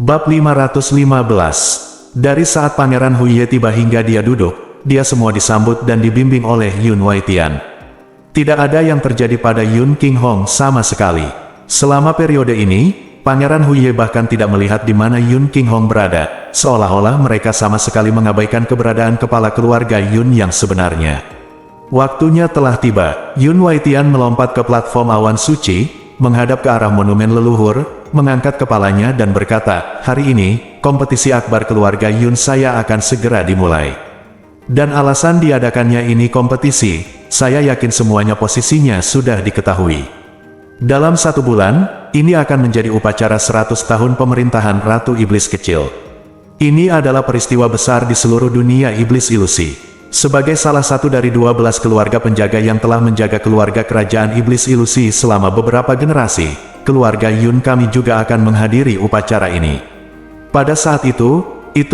Bab 515. Dari saat Pangeran Huiye tiba hingga dia duduk, dia semua disambut dan dibimbing oleh Yun Waitian. Tidak ada yang terjadi pada Yun King Hong sama sekali. Selama periode ini, Pangeran Huiye bahkan tidak melihat di mana Yun King Hong berada, seolah-olah mereka sama sekali mengabaikan keberadaan kepala keluarga Yun yang sebenarnya. Waktunya telah tiba. Yun Waitian melompat ke platform awan suci, menghadap ke arah monumen leluhur, mengangkat kepalanya dan berkata, "Hari ini, kompetisi akbar keluarga Yun saya akan segera dimulai. Dan alasan diadakannya ini kompetisi, saya yakin semuanya posisinya sudah diketahui. Dalam 1 bulan, ini akan menjadi upacara 100 tahun pemerintahan Ratu Iblis Kecil. Ini adalah peristiwa besar di seluruh dunia iblis ilusi. Sebagai salah satu dari 12 keluarga penjaga yang telah menjaga keluarga kerajaan iblis ilusi selama beberapa generasi, keluarga Yun kami juga akan menghadiri upacara ini. Pada saat itu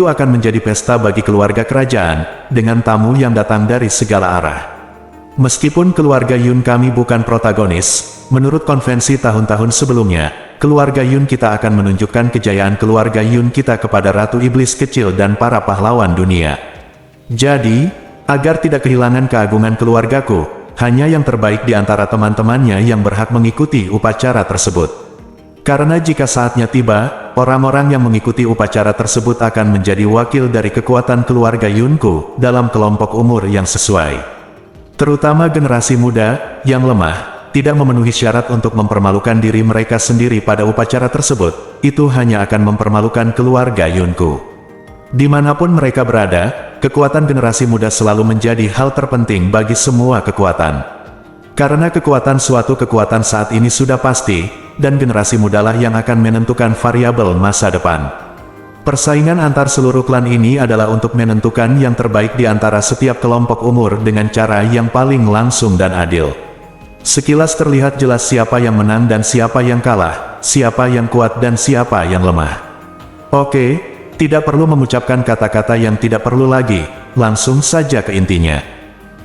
akan menjadi pesta bagi keluarga kerajaan, dengan tamu yang datang dari segala arah. Meskipun keluarga Yun kami bukan protagonis, menurut konvensi tahun-tahun sebelumnya, keluarga Yun kita akan menunjukkan kejayaan keluarga Yun kita kepada Ratu Iblis Kecil dan para pahlawan dunia. Jadi, agar tidak kehilangan keagungan keluargaku, hanya yang terbaik di antara teman-temannya yang berhak mengikuti upacara tersebut. Karena jika saatnya tiba, orang-orang yang mengikuti upacara tersebut akan menjadi wakil dari kekuatan keluarga Yunku dalam kelompok umur yang sesuai. Terutama generasi muda, yang lemah, tidak memenuhi syarat untuk mempermalukan diri mereka sendiri pada upacara tersebut, itu hanya akan mempermalukan keluarga Yunku. Dimanapun mereka berada, kekuatan generasi muda selalu menjadi hal terpenting bagi semua kekuatan. Karena kekuatan suatu kekuatan saat ini sudah pasti, dan generasi mudalah yang akan menentukan variabel masa depan. Persaingan antar seluruh klan ini adalah untuk menentukan yang terbaik di antara setiap kelompok umur dengan cara yang paling langsung dan adil. Sekilas terlihat jelas siapa yang menang dan siapa yang kalah, siapa yang kuat dan siapa yang lemah. Oke. Tidak perlu mengucapkan kata-kata yang tidak perlu lagi, langsung saja ke intinya.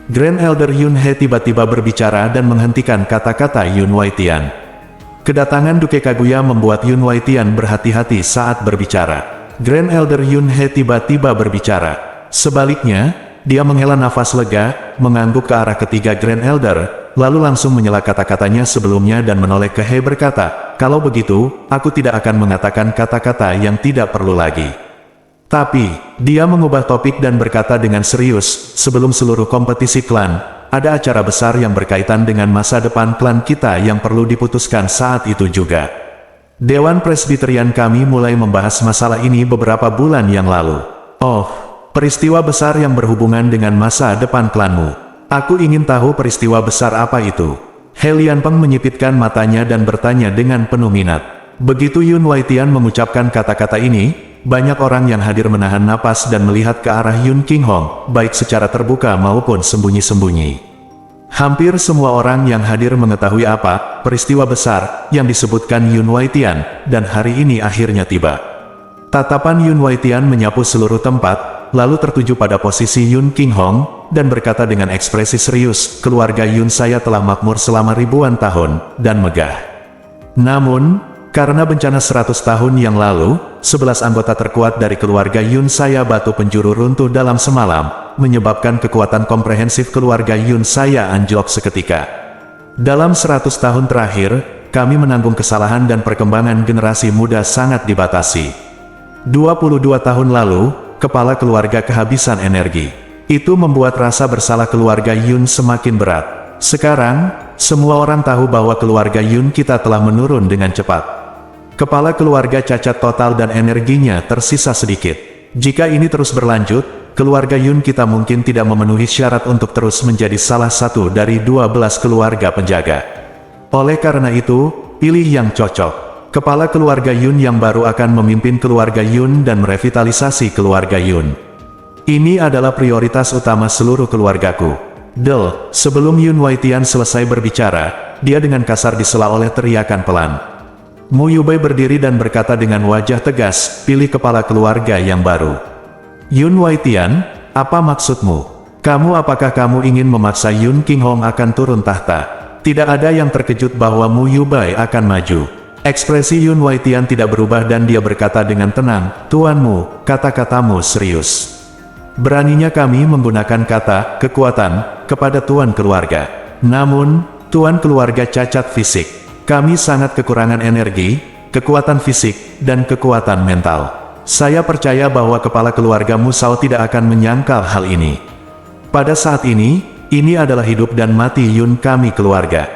Grand Elder Yun He tiba-tiba berbicara dan menghentikan kata-kata Yun Waitian. Kedatangan Duke Kaguya membuat Yun Waitian berhati-hati saat berbicara. Grand Elder Yun He tiba-tiba berbicara. Sebaliknya, dia menghela nafas lega, mengangguk ke arah ketiga Grand Elder, lalu langsung menyela kata-katanya sebelumnya dan menoleh ke He berkata, "Kalau begitu, aku tidak akan mengatakan kata-kata yang tidak perlu lagi." Tapi, dia mengubah topik dan berkata dengan serius, "Sebelum seluruh kompetisi klan, ada acara besar yang berkaitan dengan masa depan klan kita yang perlu diputuskan saat itu juga. Dewan Presbyterian kami mulai membahas masalah ini beberapa bulan yang lalu. Oh, peristiwa besar yang berhubungan dengan masa depan klanmu. Aku ingin tahu peristiwa besar apa itu." He Lianpeng menyipitkan matanya dan bertanya dengan penuh minat. Begitu Yun Waitian mengucapkan kata-kata ini, banyak orang yang hadir menahan napas dan melihat ke arah Yun King Hong, baik secara terbuka maupun sembunyi-sembunyi. Hampir semua orang yang hadir mengetahui apa peristiwa besar yang disebutkan Yun Waitian, dan hari ini akhirnya tiba. Tatapan Yun Waitian menyapu seluruh tempat, lalu tertuju pada posisi Yun King Hong, dan berkata dengan ekspresi serius, "Keluarga Yun saya telah makmur selama ribuan tahun, dan megah. Namun, karena bencana 100 tahun yang lalu, 11 anggota terkuat dari keluarga Yun saya batu penjuru runtuh dalam semalam, menyebabkan kekuatan komprehensif keluarga Yun saya anjlok seketika. Dalam 100 tahun terakhir, kami menanggung kesalahan dan perkembangan generasi muda sangat dibatasi. 22 tahun lalu, kepala keluarga kehabisan energi. Itu membuat rasa bersalah keluarga Yun semakin berat. Sekarang, semua orang tahu bahwa keluarga Yun kita telah menurun dengan cepat. Kepala keluarga cacat total dan energinya tersisa sedikit. Jika ini terus berlanjut, keluarga Yun kita mungkin tidak memenuhi syarat untuk terus menjadi salah satu dari 12 keluarga penjaga. Oleh karena itu, pilih yang cocok. Kepala keluarga Yun yang baru akan memimpin keluarga Yun dan merevitalisasi keluarga Yun. Ini adalah prioritas utama seluruh keluargaku." Sebelum Yun Waitian selesai berbicara, dia dengan kasar disela oleh teriakan pelan. Mu Yubei berdiri dan berkata dengan wajah tegas, "Pilih kepala keluarga yang baru." "Yun Waitian, apa maksudmu? Apakah kamu ingin memaksa Yun King Hong akan turun tahta?" Tidak ada yang terkejut bahwa Mu Yubei akan maju. Ekspresi Yun Waitian tidak berubah dan dia berkata dengan tenang, "Tuanmu, kata-katamu serius. Beraninya kami menggunakan kata, kekuatan, kepada tuan keluarga. Namun, tuan keluarga cacat fisik. Kami sangat kekurangan energi, kekuatan fisik, dan kekuatan mental. Saya percaya bahwa kepala keluarga Musao tidak akan menyangkal hal ini. Pada saat ini adalah hidup dan mati Yun kami keluarga.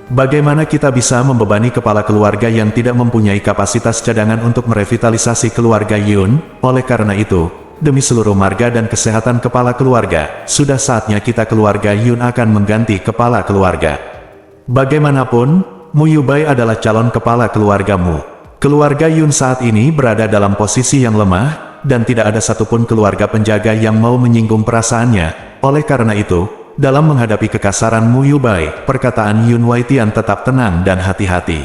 Bagaimana kita bisa membebani kepala keluarga yang tidak mempunyai kapasitas cadangan untuk merevitalisasi keluarga Yun? Oleh karena itu, demi seluruh marga dan kesehatan kepala keluarga, sudah saatnya kita keluarga Yun akan mengganti kepala keluarga. Bagaimanapun, Mu Yubai adalah calon kepala keluargamu. Keluarga Yun saat ini berada dalam posisi yang lemah, dan tidak ada satupun keluarga penjaga yang mau menyinggung perasaannya. Oleh karena itu, dalam menghadapi kekasaran Mu Yubai, perkataan Yun Waitian tetap tenang dan hati-hati.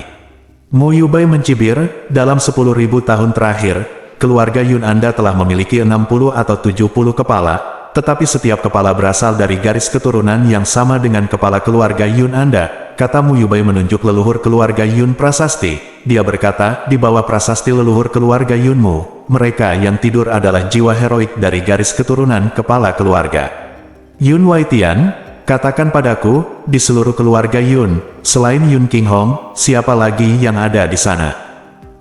Mu Yubai mencibir, dalam 10.000 tahun terakhir, keluarga Yun Anda telah memiliki 60 atau 70 kepala, tetapi setiap kepala berasal dari garis keturunan yang sama dengan kepala keluarga Yun Anda, kata Mu Yubai menunjuk leluhur keluarga Yun Prasasti. Dia berkata, di bawah prasasti leluhur keluarga Yunmu, mereka yang tidur adalah jiwa heroik dari garis keturunan kepala keluarga. Yun Waitian, katakan padaku, di seluruh keluarga Yun, selain Yun King Hong, siapa lagi yang ada di sana?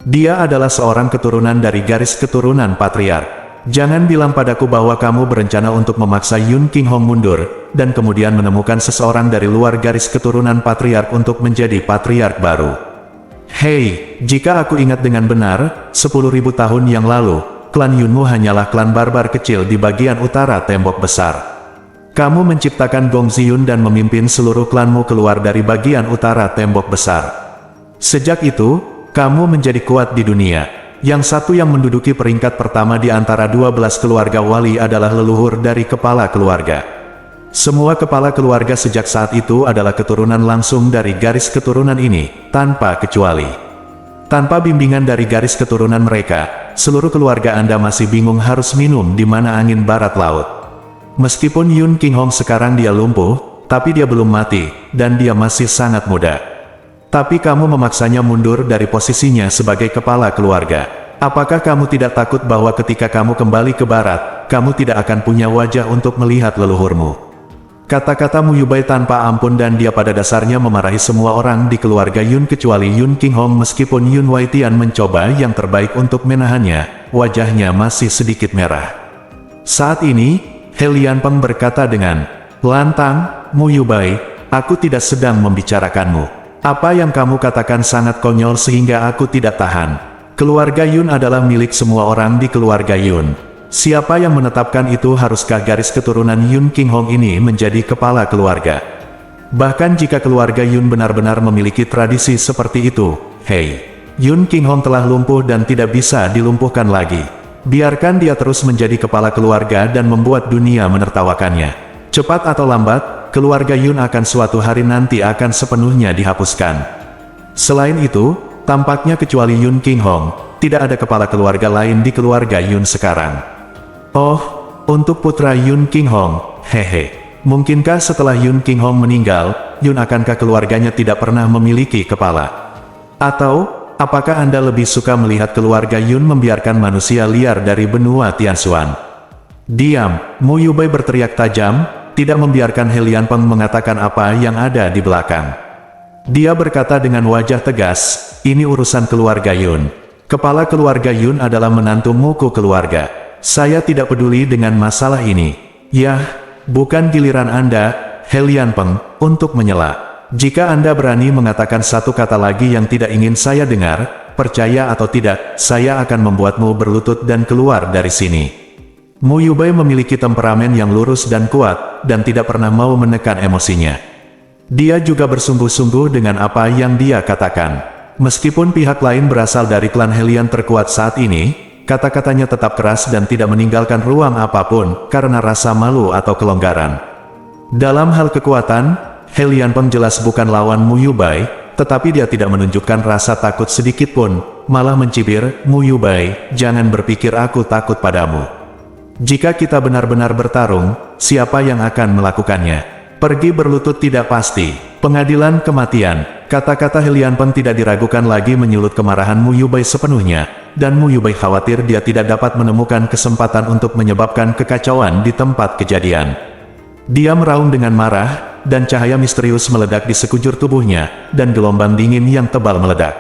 Dia adalah seorang keturunan dari garis keturunan patriark. Jangan bilang padaku bahwa kamu berencana untuk memaksa Yun King Hong mundur, dan kemudian menemukan seseorang dari luar garis keturunan patriark untuk menjadi patriark baru. Hei, jika aku ingat dengan benar, 10.000 tahun yang lalu, klan Yunmu hanyalah klan barbar kecil di bagian utara tembok besar. Kamu menciptakan Gong Ziyun dan memimpin seluruh klanmu keluar dari bagian utara tembok besar. Sejak itu, kamu menjadi kuat di dunia. Yang satu yang menduduki peringkat pertama di antara 12 keluarga wali adalah leluhur dari kepala keluarga. Semua kepala keluarga sejak saat itu adalah keturunan langsung dari garis keturunan ini, tanpa kecuali. Tanpa bimbingan dari garis keturunan mereka, seluruh keluarga Anda masih bingung harus minum di mana angin barat laut. Meskipun Yun King Hong sekarang dia lumpuh, tapi dia belum mati, dan dia masih sangat muda. Tapi kamu memaksanya mundur dari posisinya sebagai kepala keluarga. Apakah kamu tidak takut bahwa ketika kamu kembali ke barat, kamu tidak akan punya wajah untuk melihat leluhurmu? Kata-kata Mu Yubai tanpa ampun dan dia pada dasarnya memarahi semua orang di keluarga Yun kecuali Yun King Hong. Meskipun Yun Waitian mencoba yang terbaik untuk menahannya, wajahnya masih sedikit merah. Saat ini, He Lianpeng berkata dengan lantang, "Mu Yubai, aku tidak sedang membicarakanmu. Apa yang kamu katakan sangat konyol sehingga aku tidak tahan. Keluarga Yun adalah milik semua orang di keluarga Yun. Siapa yang menetapkan itu? Haruskah garis keturunan Yun King Hong ini menjadi kepala keluarga? Bahkan jika keluarga Yun benar-benar memiliki tradisi seperti itu, hei, Yun King Hong telah lumpuh dan tidak bisa dilumpuhkan lagi. Biarkan dia terus menjadi kepala keluarga dan membuat dunia menertawakannya. Cepat atau lambat, keluarga Yun akan suatu hari nanti akan sepenuhnya dihapuskan. Selain itu, tampaknya kecuali Yun King Hong, tidak ada kepala keluarga lain di keluarga Yun sekarang." Oh, untuk putra Yun King Hong, hehe. Mungkinkah setelah Yun King Hong meninggal, Yun akankah keluarganya tidak pernah memiliki kepala? Atau, apakah Anda lebih suka melihat keluarga Yun membiarkan manusia liar dari benua Tianshuan? Diam, Mu Yubai berteriak tajam, tidak membiarkan He Lianpeng mengatakan apa yang ada di belakang. Dia berkata dengan wajah tegas, "Ini urusan keluarga Yun. Kepala keluarga Yun adalah menantu muku keluarga. Saya tidak peduli dengan masalah ini." Yah, bukan giliran Anda, He Lianpeng, untuk menyela. Jika Anda berani mengatakan satu kata lagi yang tidak ingin saya dengar, percaya atau tidak, saya akan membuatmu berlutut dan keluar dari sini. Mu Yubai memiliki temperamen yang lurus dan kuat, dan tidak pernah mau menekan emosinya. Dia juga bersungguh-sungguh dengan apa yang dia katakan. Meskipun pihak lain berasal dari klan Helian terkuat saat ini, kata-katanya tetap keras dan tidak meninggalkan ruang apapun, karena rasa malu atau kelonggaran. Dalam hal kekuatan, He Lianpeng jelas bukan lawan Mu Yubai, tetapi dia tidak menunjukkan rasa takut sedikit pun, malah mencibir, "Mu Yubai, jangan berpikir aku takut padamu. Jika kita benar-benar bertarung, siapa yang akan melakukannya? Pergi berlutut tidak pasti, pengadilan kematian, Kata-kata Helianpeng tidak diragukan lagi menyulut kemarahan Mu Yubai sepenuhnya, dan Mu Yubai khawatir dia tidak dapat menemukan kesempatan untuk menyebabkan kekacauan di tempat kejadian. Dia meraung dengan marah, dan cahaya misterius meledak di sekujur tubuhnya, dan gelombang dingin yang tebal meledak.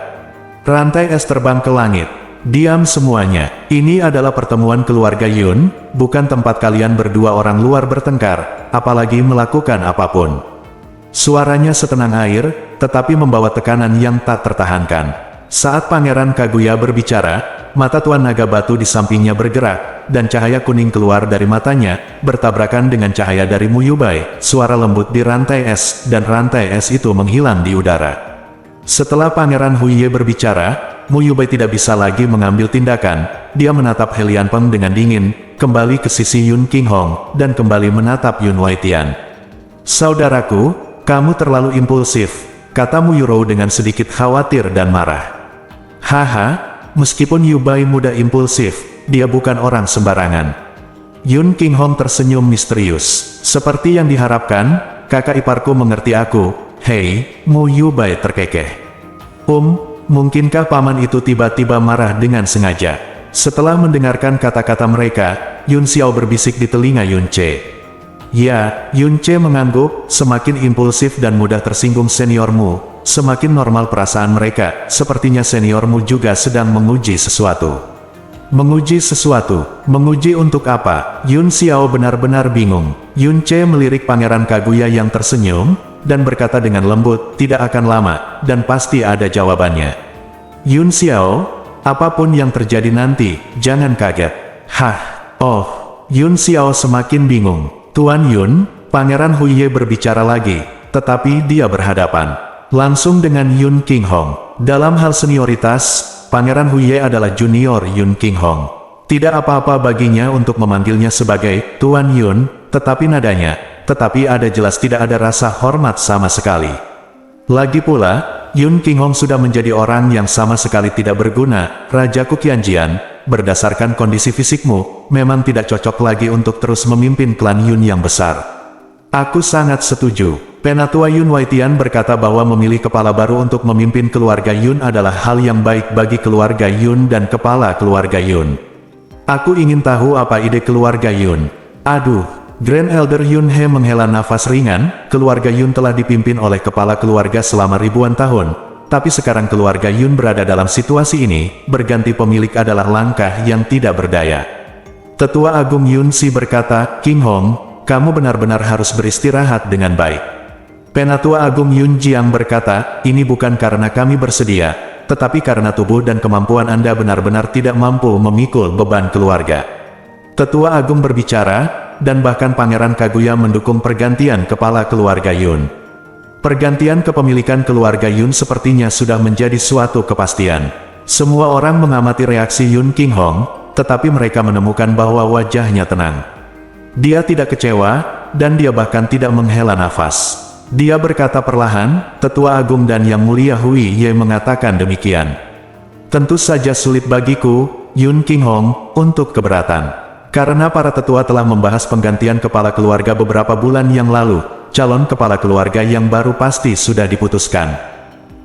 Rantai es terbang ke langit. Diam semuanya, ini adalah pertemuan keluarga Yun, bukan tempat kalian berdua orang luar bertengkar, apalagi melakukan apapun. Suaranya setenang air, tetapi membawa tekanan yang tak tertahankan. Saat Pangeran Kaguya berbicara, mata Tuan Naga Batu di sampingnya bergerak, dan cahaya kuning keluar dari matanya, bertabrakan dengan cahaya dari Mu Yubai, suara lembut di rantai es, dan rantai es itu menghilang di udara. Setelah Pangeran Huiye berbicara, Mu Yubai tidak bisa lagi mengambil tindakan, dia menatap Helianpeng dengan dingin, kembali ke sisi Yun Qinghong, dan kembali menatap Yun Waitian. Saudaraku, kamu terlalu impulsif, kata Mu Yurou dengan sedikit khawatir dan marah. Haha, meskipun Yubai muda impulsif, dia bukan orang sembarangan. Yun Qinghong tersenyum misterius. Seperti yang diharapkan, kakak iparku mengerti aku. Hei, Mu Yubai terkekeh. Mungkinkah paman itu tiba-tiba marah dengan sengaja? Setelah mendengarkan kata-kata mereka, Yun Xiao berbisik di telinga Yun Che. Ya, Yun Che mengangguk, semakin impulsif dan mudah tersinggung seniormu, semakin normal perasaan mereka, sepertinya seniormu juga sedang menguji sesuatu. Menguji sesuatu? Menguji untuk apa? Yun Xiao benar-benar bingung. Yun Che melirik Pangeran Kaguya yang tersenyum, dan berkata dengan lembut, tidak akan lama, dan pasti ada jawabannya. Yun Xiao, apapun yang terjadi nanti, jangan kaget. Yun Xiao semakin bingung. Tuan Yun, Pangeran Huiye berbicara lagi, tetapi dia berhadapan langsung dengan Yun Qinghong. Dalam hal senioritas, Pangeran Huiye adalah junior Yun Qinghong. Tidak apa-apa baginya untuk memanggilnya sebagai Tuan Yun, tetapi ada jelas tidak ada rasa hormat sama sekali. Lagi pula, Yun Qinghong sudah menjadi orang yang sama sekali tidak berguna. Rajaku Qianjian, berdasarkan kondisi fisikmu, memang tidak cocok lagi untuk terus memimpin klan Yun yang besar. Aku sangat setuju. Penatua Yun Waitian berkata bahwa memilih kepala baru untuk memimpin keluarga Yun adalah hal yang baik bagi keluarga Yun dan kepala keluarga Yun. Aku ingin tahu apa ide keluarga Yun. Aduh. Grand Elder Yun He menghela nafas ringan, keluarga Yun telah dipimpin oleh kepala keluarga selama ribuan tahun, tapi sekarang keluarga Yun berada dalam situasi ini, berganti pemilik adalah langkah yang tidak berdaya. Tetua Agung Yun Si berkata, Qinghong, kamu benar-benar harus beristirahat dengan baik. Penatua Agung Yun Jiang berkata, ini bukan karena kami bersedia, tetapi karena tubuh dan kemampuan Anda benar-benar tidak mampu memikul beban keluarga. Tetua Agung berbicara, dan bahkan Pangeran Kaguya mendukung pergantian kepala keluarga Yun. Pergantian kepemilikan keluarga Yun sepertinya sudah menjadi suatu kepastian. Semua orang mengamati reaksi Yun Qinghong, tetapi mereka menemukan bahwa wajahnya tenang. Dia tidak kecewa, dan dia bahkan tidak menghela nafas. Dia berkata perlahan, Tetua Agung dan Yang Mulia Huiye mengatakan demikian. Tentu saja sulit bagiku, Yun Qinghong, untuk keberatan. Karena para tetua telah membahas penggantian kepala keluarga beberapa bulan yang lalu, calon kepala keluarga yang baru pasti sudah diputuskan.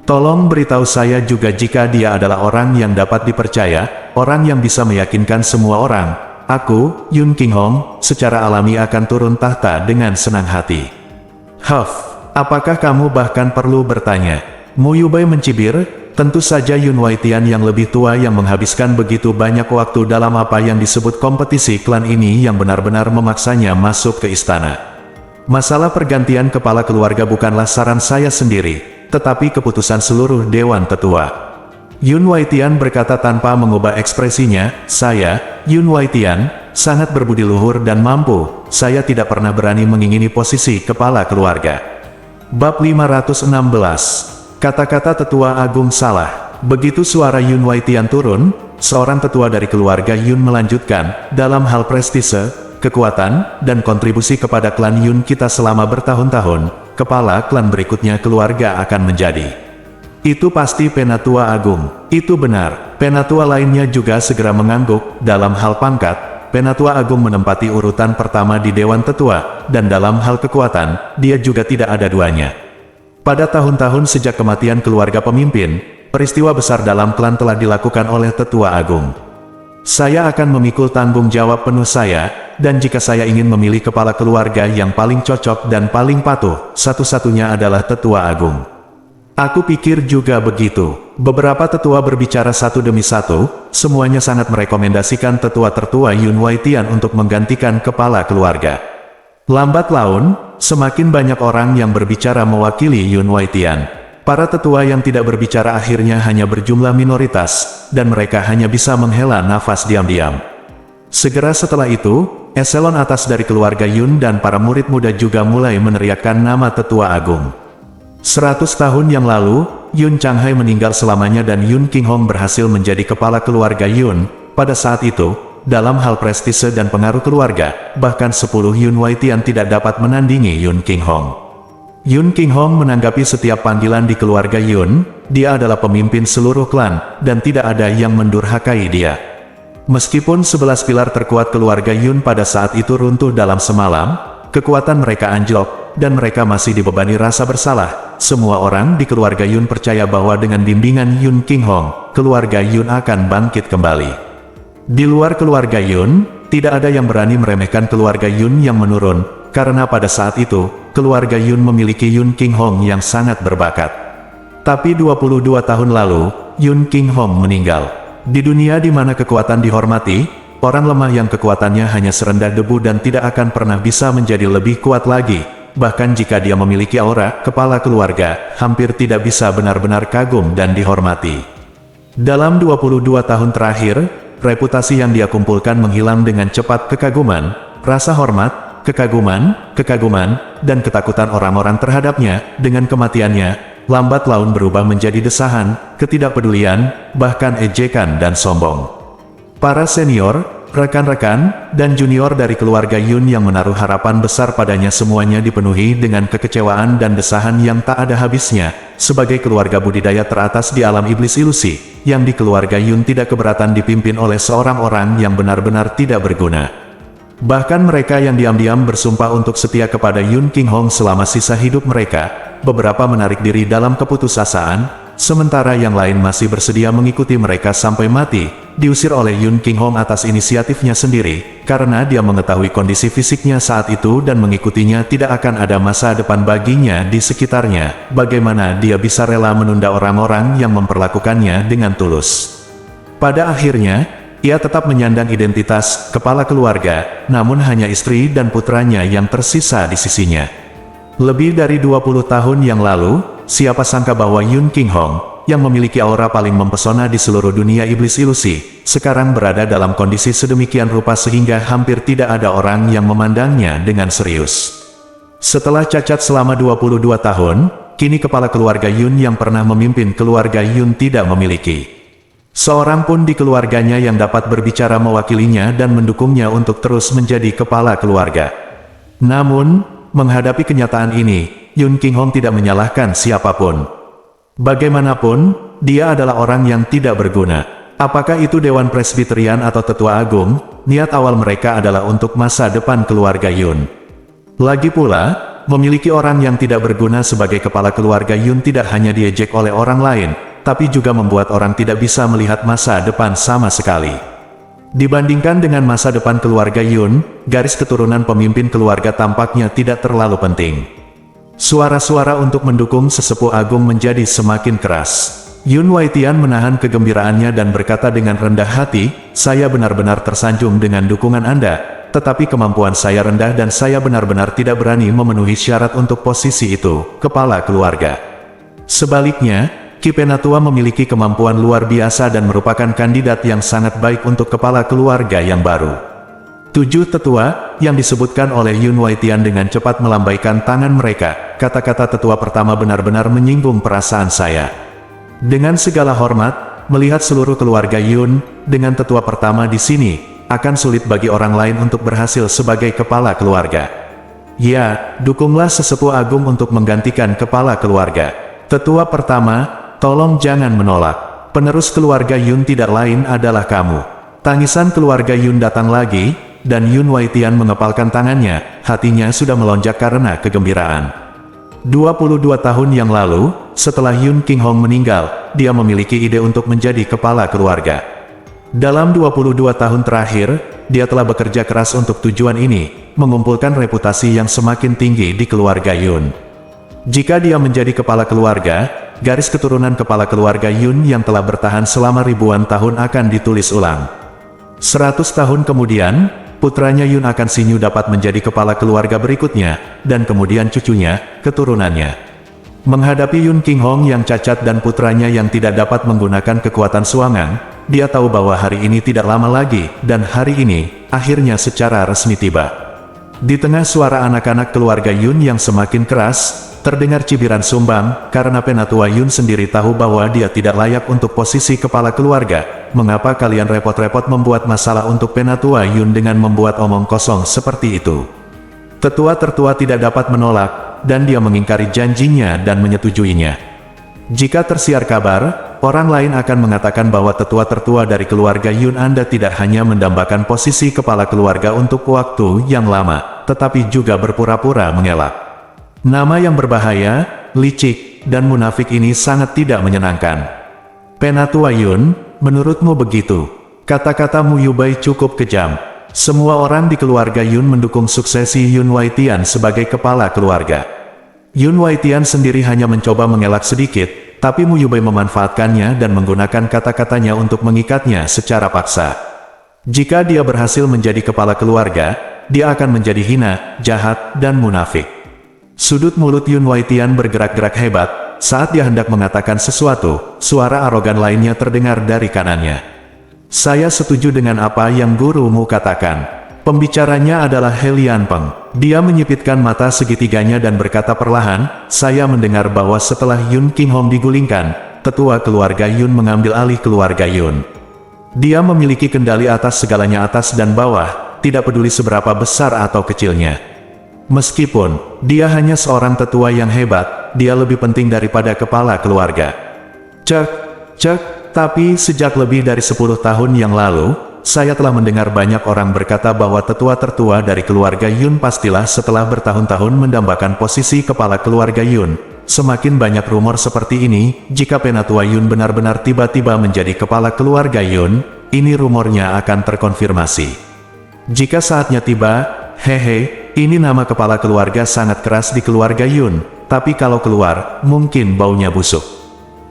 Tolong beritahu saya juga jika dia adalah orang yang dapat dipercaya, orang yang bisa meyakinkan semua orang. Aku, Yun Qinghong, secara alami akan turun tahta dengan senang hati. Apakah kamu bahkan perlu bertanya? Mu Yubai mencibir. Tentu saja Yun Waitian yang lebih tua yang menghabiskan begitu banyak waktu dalam apa yang disebut kompetisi klan ini yang benar-benar memaksanya masuk ke istana. Masalah pergantian kepala keluarga bukanlah saran saya sendiri, tetapi keputusan seluruh Dewan Tetua. Yun Waitian berkata tanpa mengubah ekspresinya, saya, Yun Waitian, sangat berbudi luhur dan mampu, saya tidak pernah berani mengingini posisi kepala keluarga. Bab 516. Kata-kata Tetua Agung salah. Begitu suara Yun Waitian turun, seorang tetua dari keluarga Yun melanjutkan, dalam hal prestise, kekuatan, dan kontribusi kepada klan Yun kita selama bertahun-tahun, kepala klan berikutnya keluarga akan menjadi. Itu pasti Penatua Agung. Itu benar. Penatua lainnya juga segera mengangguk. Dalam hal pangkat, Penatua Agung menempati urutan pertama di Dewan Tetua, dan dalam hal kekuatan, dia juga tidak ada duanya. Pada tahun-tahun sejak kematian keluarga pemimpin, peristiwa besar dalam klan telah dilakukan oleh Tetua Agung. Saya akan memikul tanggung jawab penuh saya, dan jika saya ingin memilih kepala keluarga yang paling cocok dan paling patuh, satu-satunya adalah Tetua Agung. Aku pikir juga begitu. Beberapa tetua berbicara satu demi satu, semuanya sangat merekomendasikan tetua tertua Yun Waitian untuk menggantikan kepala keluarga. Lambat laun, semakin banyak orang yang berbicara mewakili Yun Waitian. Para tetua yang tidak berbicara akhirnya hanya berjumlah minoritas, dan mereka hanya bisa menghela nafas diam-diam. Segera setelah itu, eselon atas dari keluarga Yun dan para murid muda juga mulai meneriakkan nama Tetua Agung. 100 tahun yang lalu, Yun Changhai meninggal selamanya dan Yun Qinghong berhasil menjadi kepala keluarga Yun. Pada saat itu, dalam hal prestise dan pengaruh keluarga, bahkan 10 Yun Waitian tidak dapat menandingi Yun Qinghong. Yun Qinghong menanggapi setiap panggilan di keluarga Yun, dia adalah pemimpin seluruh klan, dan tidak ada yang mendurhakai dia. Meskipun 11 pilar terkuat keluarga Yun pada saat itu runtuh dalam semalam, kekuatan mereka anjlok, dan mereka masih dibebani rasa bersalah. Semua orang di keluarga Yun percaya bahwa dengan bimbingan Yun Qinghong, keluarga Yun akan bangkit kembali. Di luar keluarga Yun, tidak ada yang berani meremehkan keluarga Yun yang menurun, karena pada saat itu, keluarga Yun memiliki Yun Qinghong yang sangat berbakat. Tapi 22 tahun lalu, Yun Qinghong meninggal. Di dunia di mana kekuatan dihormati, orang lemah yang kekuatannya hanya serendah debu dan tidak akan pernah bisa menjadi lebih kuat lagi. Bahkan jika dia memiliki aura, kepala keluarga, hampir tidak bisa benar-benar kagum dan dihormati. Dalam 22 tahun terakhir, reputasi yang dia kumpulkan menghilang dengan cepat. Kekaguman, rasa hormat, kekaguman, dan ketakutan orang-orang terhadapnya, dengan kematiannya, lambat laun berubah menjadi desahan, ketidakpedulian, bahkan ejekan dan sombong. Para senior, rekan-rekan, dan junior dari keluarga Yun yang menaruh harapan besar padanya semuanya dipenuhi dengan kekecewaan dan desahan yang tak ada habisnya. Sebagai keluarga budidaya teratas di alam iblis ilusi, yang di keluarga Yun tidak keberatan dipimpin oleh seorang orang yang benar-benar tidak berguna. Bahkan mereka yang diam-diam bersumpah untuk setia kepada Yun Qinghong selama sisa hidup mereka, beberapa menarik diri dalam keputusasaan, sementara yang lain masih bersedia mengikuti mereka sampai mati, diusir oleh Yun Qinghong atas inisiatifnya sendiri, karena dia mengetahui kondisi fisiknya saat itu dan mengikutinya tidak akan ada masa depan baginya di sekitarnya. Bagaimana dia bisa rela menunda orang-orang yang memperlakukannya dengan tulus? Pada akhirnya, ia tetap menyandang identitas kepala keluarga, namun hanya istri dan putranya yang tersisa di sisinya. Lebih dari 20 tahun yang lalu, siapa sangka bahwa Yun Qinghong, yang memiliki aura paling mempesona di seluruh dunia iblis ilusi, sekarang berada dalam kondisi sedemikian rupa sehingga hampir tidak ada orang yang memandangnya dengan serius. Setelah cacat selama 22 tahun, kini kepala keluarga Yun yang pernah memimpin keluarga Yun tidak memiliki seorang pun di keluarganya yang dapat berbicara mewakilinya dan mendukungnya untuk terus menjadi kepala keluarga. Namun, menghadapi kenyataan ini, Yun Qinghong tidak menyalahkan siapapun. Bagaimanapun, dia adalah orang yang tidak berguna. Apakah itu Dewan Presbiterian atau Tetua Agung, niat awal mereka adalah untuk masa depan keluarga Yun. Lagi pula, memiliki orang yang tidak berguna sebagai kepala keluarga Yun tidak hanya diejek oleh orang lain, tapi juga membuat orang tidak bisa melihat masa depan sama sekali. Dibandingkan dengan masa depan keluarga Yun, garis keturunan pemimpin keluarga tampaknya tidak terlalu penting. Suara-suara untuk mendukung sesepuh agung menjadi semakin keras. Yun Waitian menahan kegembiraannya dan berkata dengan rendah hati, "Saya benar-benar tersanjung dengan dukungan Anda, tetapi kemampuan saya rendah dan saya benar-benar tidak berani memenuhi syarat untuk posisi itu, kepala keluarga." Sebaliknya, Ki Penatua memiliki kemampuan luar biasa dan merupakan kandidat yang sangat baik untuk kepala keluarga yang baru. 7 tetua, yang disebutkan oleh Yun Waitian dengan cepat melambaikan tangan mereka. Kata-kata tetua pertama benar-benar menyinggung perasaan saya. Dengan segala hormat, melihat seluruh keluarga Yun, dengan tetua pertama di sini, akan sulit bagi orang lain untuk berhasil sebagai kepala keluarga. Ya, dukunglah sesepuh agung untuk menggantikan kepala keluarga. Tetua pertama, tolong jangan menolak. Penerus keluarga Yun tidak lain adalah kamu. Tangisan keluarga Yun datang lagi, dan Yun Waitian mengepalkan tangannya, hatinya sudah melonjak karena kegembiraan. 22 tahun yang lalu, setelah Yun King Hong meninggal, dia memiliki ide untuk menjadi kepala keluarga. Dalam 22 tahun terakhir, dia telah bekerja keras untuk tujuan ini, mengumpulkan reputasi yang semakin tinggi di keluarga Yun. Jika dia menjadi kepala keluarga, garis keturunan kepala keluarga Yun yang telah bertahan selama ribuan tahun akan ditulis ulang. 100 tahun kemudian, putranya Yun akan Sinyu dapat menjadi kepala keluarga berikutnya, dan kemudian cucunya, keturunannya. Menghadapi Yun King Hong yang cacat dan putranya yang tidak dapat menggunakan kekuatan suangan, dia tahu bahwa hari ini tidak lama lagi, dan hari ini, akhirnya secara resmi tiba. Di tengah suara anak-anak keluarga Yun yang semakin keras, terdengar cibiran sumbang, karena penatua Yun sendiri tahu bahwa dia tidak layak untuk posisi kepala keluarga. Mengapa kalian repot-repot membuat masalah untuk penatua Yun dengan membuat omong kosong seperti itu? Tetua tertua tidak dapat menolak, dan dia mengingkari janjinya dan menyetujuinya. Jika tersiar kabar, orang lain akan mengatakan bahwa tetua tertua dari keluarga Yun Anda tidak hanya mendambakan posisi kepala keluarga untuk waktu yang lama, tetapi juga berpura-pura mengelak. Nama yang berbahaya, licik, dan munafik ini sangat tidak menyenangkan. Penatua Yun, menurutmu begitu? Kata-kata Mu Yubai cukup kejam. Semua orang di keluarga Yun mendukung suksesi Yun Waitian sebagai kepala keluarga. Yun Waitian sendiri hanya mencoba mengelak sedikit, tapi Mu Yubai memanfaatkannya dan menggunakan kata-katanya untuk mengikatnya secara paksa. Jika dia berhasil menjadi kepala keluarga, dia akan menjadi hina, jahat, dan munafik. Sudut mulut Yun Waitian bergerak-gerak hebat, saat dia hendak mengatakan sesuatu, suara arogan lainnya terdengar dari kanannya. Saya setuju dengan apa yang gurumu katakan. Pembicaranya adalah He Lianpeng. Dia menyipitkan mata segitiganya dan berkata perlahan, saya mendengar bahwa setelah Yun King Hong digulingkan, tetua keluarga Yun mengambil alih keluarga Yun. Dia memiliki kendali atas segalanya atas dan bawah, tidak peduli seberapa besar atau kecilnya. Meskipun dia hanya seorang tetua yang hebat, dia lebih penting daripada kepala keluarga. Tapi sejak lebih dari 10 tahun yang lalu, saya telah mendengar banyak orang berkata bahwa tetua tertua dari keluarga Yun pastilah setelah bertahun-tahun mendambakan posisi kepala keluarga Yun. Semakin banyak rumor seperti ini, jika penatua Yun benar-benar tiba-tiba menjadi kepala keluarga Yun, ini rumornya akan terkonfirmasi. Jika saatnya tiba, ini nama kepala keluarga sangat keras di keluarga Yun, tapi kalau keluar, mungkin baunya busuk.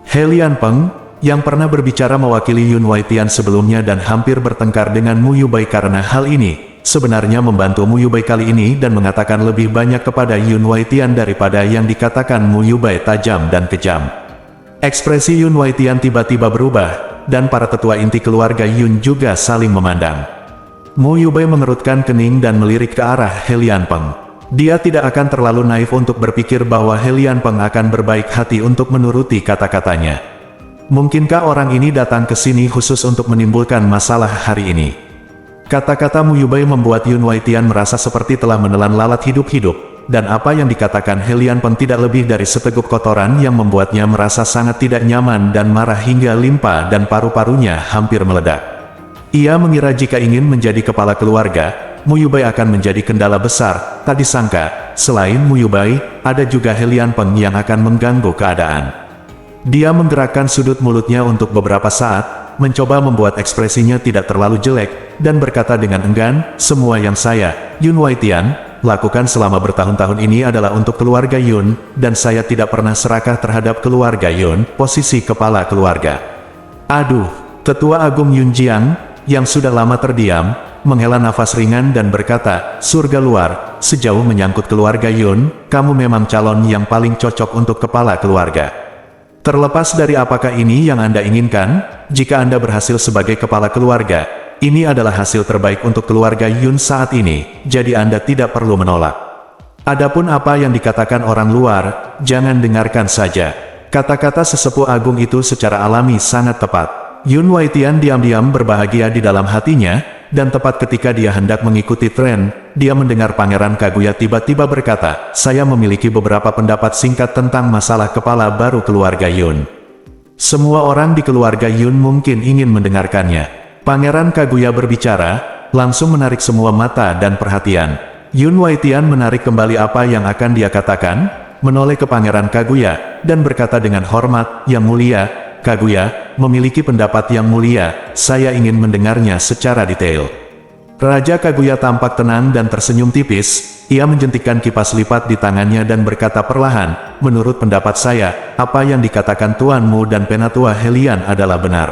He Lianpeng, yang pernah berbicara mewakili Yun Waitian sebelumnya dan hampir bertengkar dengan Mu Yubai karena hal ini, sebenarnya membantu Mu Yubai kali ini dan mengatakan lebih banyak kepada Yun Waitian daripada yang dikatakan Mu Yubai tajam dan kejam. Ekspresi Yun Waitian tiba-tiba berubah, dan para tetua inti keluarga Yun juga saling memandang. Mu Yubai mengerutkan kening dan melirik ke arah He Lianpeng. Dia tidak akan terlalu naif untuk berpikir bahwa He Lianpeng akan berbaik hati untuk menuruti kata-katanya. Mungkinkah orang ini datang ke sini khusus untuk menimbulkan masalah hari ini? Kata-kata Mu Yubai membuat Yun Waitian merasa seperti telah menelan lalat hidup-hidup, dan apa yang dikatakan He Lianpeng tidak lebih dari seteguk kotoran yang membuatnya merasa sangat tidak nyaman dan marah hingga limpa dan paru-parunya hampir meledak. Ia mengira jika ingin menjadi kepala keluarga, Mu Yubai akan menjadi kendala besar. Tak disangka, selain Mu Yubai, ada juga He Lianpeng yang akan mengganggu keadaan. Dia menggerakkan sudut mulutnya untuk beberapa saat, mencoba membuat ekspresinya tidak terlalu jelek, dan berkata dengan enggan, semua yang saya, Yun Waitian, lakukan selama bertahun-tahun ini adalah untuk keluarga Yun, dan saya tidak pernah serakah terhadap keluarga Yun, posisi kepala keluarga. Aduh, Tetua Agung Yun Jiang, yang sudah lama terdiam, menghela nafas ringan dan berkata, surga luar, sejauh menyangkut keluarga Yun, kamu memang calon yang paling cocok untuk kepala keluarga. Terlepas dari apakah ini yang Anda inginkan, jika Anda berhasil sebagai kepala keluarga, ini adalah hasil terbaik untuk keluarga Yun saat ini, jadi Anda tidak perlu menolak. Adapun apa yang dikatakan orang luar, jangan dengarkan saja. Kata-kata sesepuh agung itu secara alami sangat tepat. Yun Waitian diam-diam berbahagia di dalam hatinya, dan tepat ketika dia hendak mengikuti tren, dia mendengar Pangeran Kaguya tiba-tiba berkata, saya memiliki beberapa pendapat singkat tentang masalah kepala baru keluarga Yun. Semua orang di keluarga Yun mungkin ingin mendengarkannya. Pangeran Kaguya berbicara, langsung menarik semua mata dan perhatian. Yun Waitian menarik kembali apa yang akan dia katakan, menoleh ke Pangeran Kaguya, dan berkata dengan hormat, "Yang mulia, Kaguya, memiliki pendapat yang mulia, saya ingin mendengarnya secara detail." Raja Kaguya tampak tenang dan tersenyum tipis. Ia menjentikkan kipas lipat di tangannya dan berkata perlahan, "Menurut pendapat saya, apa yang dikatakan tuanmu dan Penatua Helian adalah benar.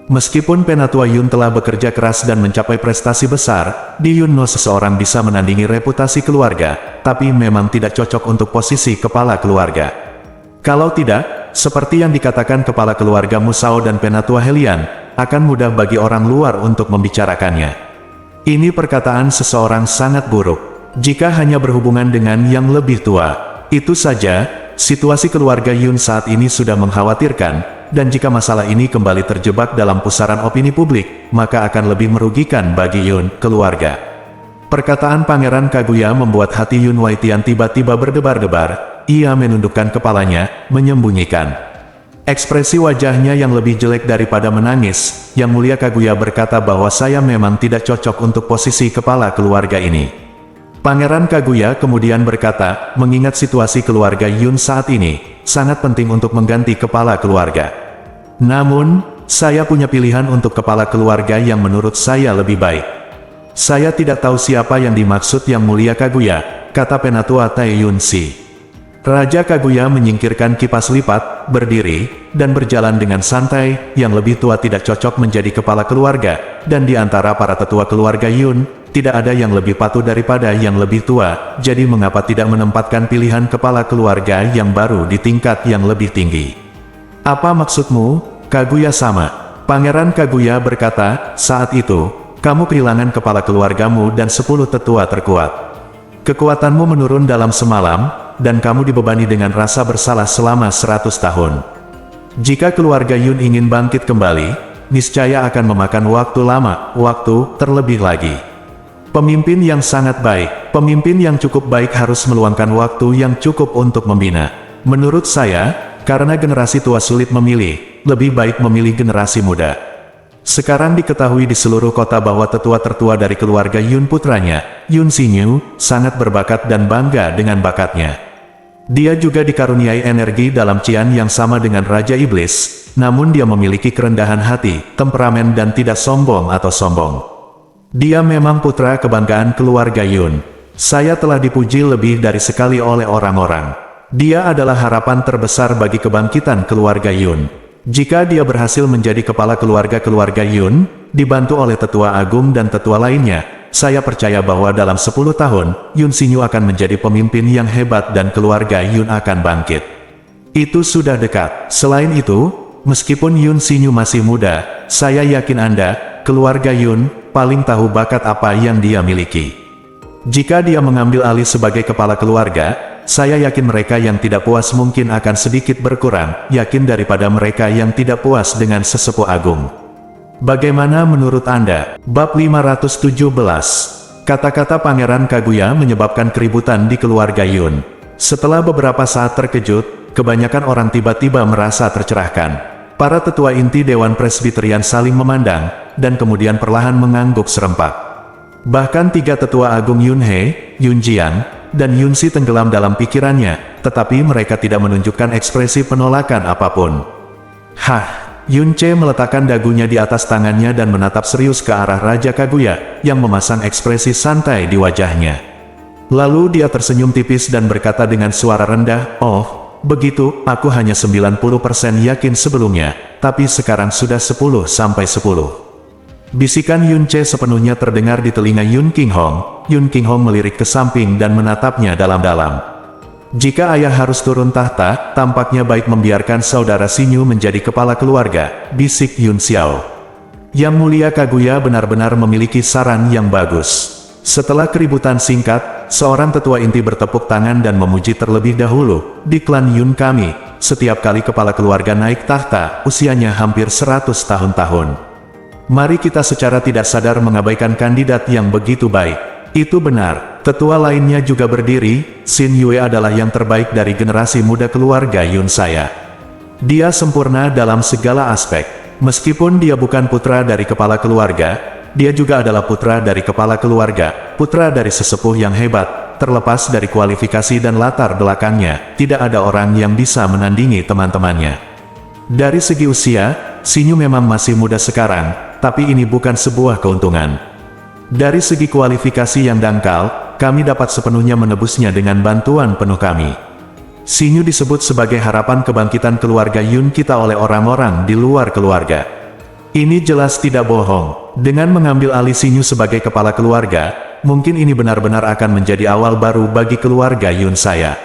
Meskipun Penatua Yun telah bekerja keras dan mencapai prestasi besar, di Yunno seseorang bisa menandingi reputasi keluarga, tapi memang tidak cocok untuk posisi kepala keluarga. Kalau tidak, seperti yang dikatakan kepala keluarga Musao dan Penatua Helian, akan mudah bagi orang luar untuk membicarakannya. Ini perkataan seseorang sangat buruk. Jika hanya berhubungan dengan yang lebih tua, itu saja, situasi keluarga Yun saat ini sudah mengkhawatirkan. Dan jika masalah ini kembali terjebak dalam pusaran opini publik, maka akan lebih merugikan bagi Yun, keluarga." Perkataan Pangeran Kaguya membuat hati Yun Waitian tiba-tiba berdebar-debar. Ia menundukkan kepalanya, menyembunyikan ekspresi wajahnya yang lebih jelek daripada menangis. "Yang mulia Kaguya berkata bahwa saya memang tidak cocok untuk posisi kepala keluarga ini." Pangeran Kaguya kemudian berkata, "Mengingat situasi keluarga Yun saat ini, sangat penting untuk mengganti kepala keluarga. Namun, saya punya pilihan untuk kepala keluarga yang menurut saya lebih baik." "Saya tidak tahu siapa yang dimaksud Yang Mulia Kaguya," kata Penatua Taeyunsi. Raja Kaguya menyingkirkan kipas lipat, berdiri, dan berjalan dengan santai. Yang lebih tua tidak cocok menjadi kepala keluarga, dan di antara para tetua keluarga Yun, tidak ada yang lebih patuh daripada yang lebih tua, jadi mengapa tidak menempatkan pilihan kepala keluarga yang baru di tingkat yang lebih tinggi? "Apa maksudmu, Kaguya-sama?" Pangeran Kaguya berkata, "Saat itu, kamu kehilangan kepala keluargamu dan 10 tetua terkuat. Kekuatanmu menurun dalam semalam, dan kamu dibebani dengan rasa bersalah selama 100 tahun. Jika keluarga Yun ingin bangkit kembali, niscaya akan memakan waktu lama, waktu terlebih lagi. Pemimpin yang sangat baik, pemimpin yang cukup baik harus meluangkan waktu yang cukup untuk membina. Menurut saya, karena generasi tua sulit memilih, lebih baik memilih generasi muda. Sekarang diketahui di seluruh kota bahwa tetua tertua dari keluarga Yun putranya, Yun Xinyu, sangat berbakat dan bangga dengan bakatnya. Dia juga dikaruniai energi dalam Qian yang sama dengan Raja Iblis, namun dia memiliki kerendahan hati, temperamen dan tidak sombong atau sombong. Dia memang putra kebanggaan keluarga Yun. Saya telah dipuji lebih dari sekali oleh orang-orang. Dia adalah harapan terbesar bagi kebangkitan keluarga Yun. Jika dia berhasil menjadi kepala keluarga Yun, dibantu oleh tetua agung dan tetua lainnya, saya percaya bahwa dalam 10 tahun, Yun Xinyu akan menjadi pemimpin yang hebat dan keluarga Yun akan bangkit. Itu sudah dekat. Selain itu, meskipun Yun Xinyu masih muda, saya yakin Anda, keluarga Yun, paling tahu bakat apa yang dia miliki. Jika dia mengambil alih sebagai kepala keluarga, saya yakin mereka yang tidak puas mungkin akan sedikit berkurang, yakin daripada mereka yang tidak puas dengan sesepuh agung. Bagaimana menurut Anda? Bab 517. Kata-kata Pangeran Kaguya menyebabkan keributan di keluarga Yun. Setelah beberapa saat terkejut, kebanyakan orang tiba-tiba merasa tercerahkan. Para tetua inti Dewan Presbiterian saling memandang, dan kemudian perlahan mengangguk serempak. Bahkan 3 tetua agung Yun He, Yun Jian, dan Yun Si tenggelam dalam pikirannya, tetapi mereka tidak menunjukkan ekspresi penolakan apapun. Yun Ce meletakkan dagunya di atas tangannya dan menatap serius ke arah Raja Kaguya, yang memasang ekspresi santai di wajahnya. Lalu dia tersenyum tipis dan berkata dengan suara rendah, "Oh, begitu, aku hanya 90% yakin sebelumnya, tapi sekarang sudah 10/10. Bisikan Yun Ce sepenuhnya terdengar di telinga Yun Qinghong. Yun Qinghong melirik ke samping dan menatapnya dalam-dalam. "Jika ayah harus turun tahta, tampaknya baik membiarkan saudara Xinyu menjadi kepala keluarga," bisik Yun Xiao. "Yang Mulia Kaguya benar-benar memiliki saran yang bagus." Setelah keributan singkat, seorang tetua inti bertepuk tangan dan memuji terlebih dahulu, "Di klan Yun kami, setiap kali kepala keluarga naik tahta, usianya hampir 100 tahun-tahun. Mari kita secara tidak sadar mengabaikan kandidat yang begitu baik." "Itu benar." Tetua lainnya juga berdiri, "Xin Yue adalah yang terbaik dari generasi muda keluarga Yun saya. Dia sempurna dalam segala aspek. Meskipun dia bukan putra dari kepala keluarga, dia juga adalah putra dari kepala keluarga, putra dari sesepuh yang hebat, terlepas dari kualifikasi dan latar belakangnya, tidak ada orang yang bisa menandingi teman-temannya. Dari segi usia, Xinyu memang masih muda sekarang, tapi ini bukan sebuah keuntungan. Dari segi kualifikasi yang dangkal, kami dapat sepenuhnya menebusnya dengan bantuan penuh kami. Xinyu disebut sebagai harapan kebangkitan keluarga Yun kita oleh orang-orang di luar keluarga. Ini jelas tidak bohong. Dengan mengambil alih Xinyu sebagai kepala keluarga, mungkin ini benar-benar akan menjadi awal baru bagi keluarga Yun saya.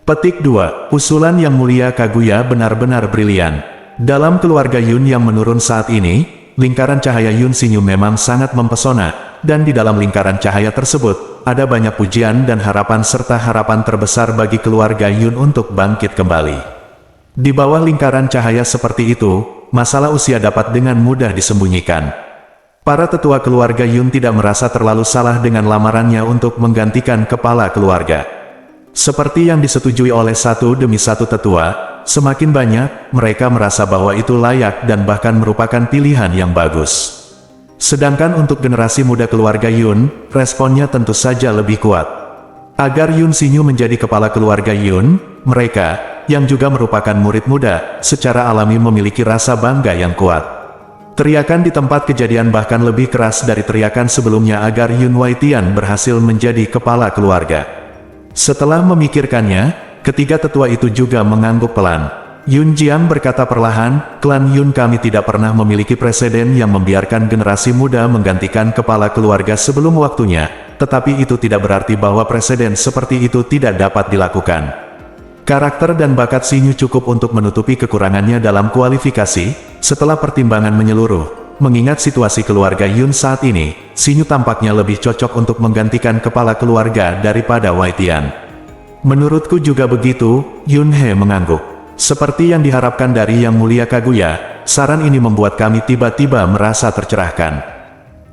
Petik 2. Usulan Yang Mulia Kaguya benar-benar brilian. Dalam keluarga Yun yang menurun saat ini, lingkaran cahaya Yun Xinyu memang sangat mempesona, dan di dalam lingkaran cahaya tersebut, ada banyak pujian dan harapan serta harapan terbesar bagi keluarga Yun untuk bangkit kembali. Di bawah lingkaran cahaya seperti itu, masalah usia dapat dengan mudah disembunyikan. Para tetua keluarga Yun tidak merasa terlalu salah dengan lamarannya untuk menggantikan kepala keluarga. Seperti yang disetujui oleh satu demi satu tetua, semakin banyak, mereka merasa bahwa itu layak dan bahkan merupakan pilihan yang bagus. Sedangkan untuk generasi muda keluarga Yun, responnya tentu saja lebih kuat. Agar Yun Xinyu menjadi kepala keluarga Yun, mereka, yang juga merupakan murid muda, secara alami memiliki rasa bangga yang kuat. Teriakan di tempat kejadian bahkan lebih keras dari teriakan sebelumnya agar Yun Waitian berhasil menjadi kepala keluarga. Setelah memikirkannya, ketiga tetua itu juga mengangguk pelan. Yun Jiang berkata perlahan, "Klan Yun kami tidak pernah memiliki presiden yang membiarkan generasi muda menggantikan kepala keluarga sebelum waktunya, tetapi itu tidak berarti bahwa presiden seperti itu tidak dapat dilakukan." Karakter dan bakat Xinyu cukup untuk menutupi kekurangannya dalam kualifikasi. Setelah pertimbangan menyeluruh, mengingat situasi keluarga Yun saat ini, Xinyu tampaknya lebih cocok untuk menggantikan kepala keluarga daripada Waitian. Menurutku juga begitu, Yun He mengangguk. Seperti yang diharapkan dari Yang Mulia Kaguya, saran ini membuat kami tiba-tiba merasa tercerahkan.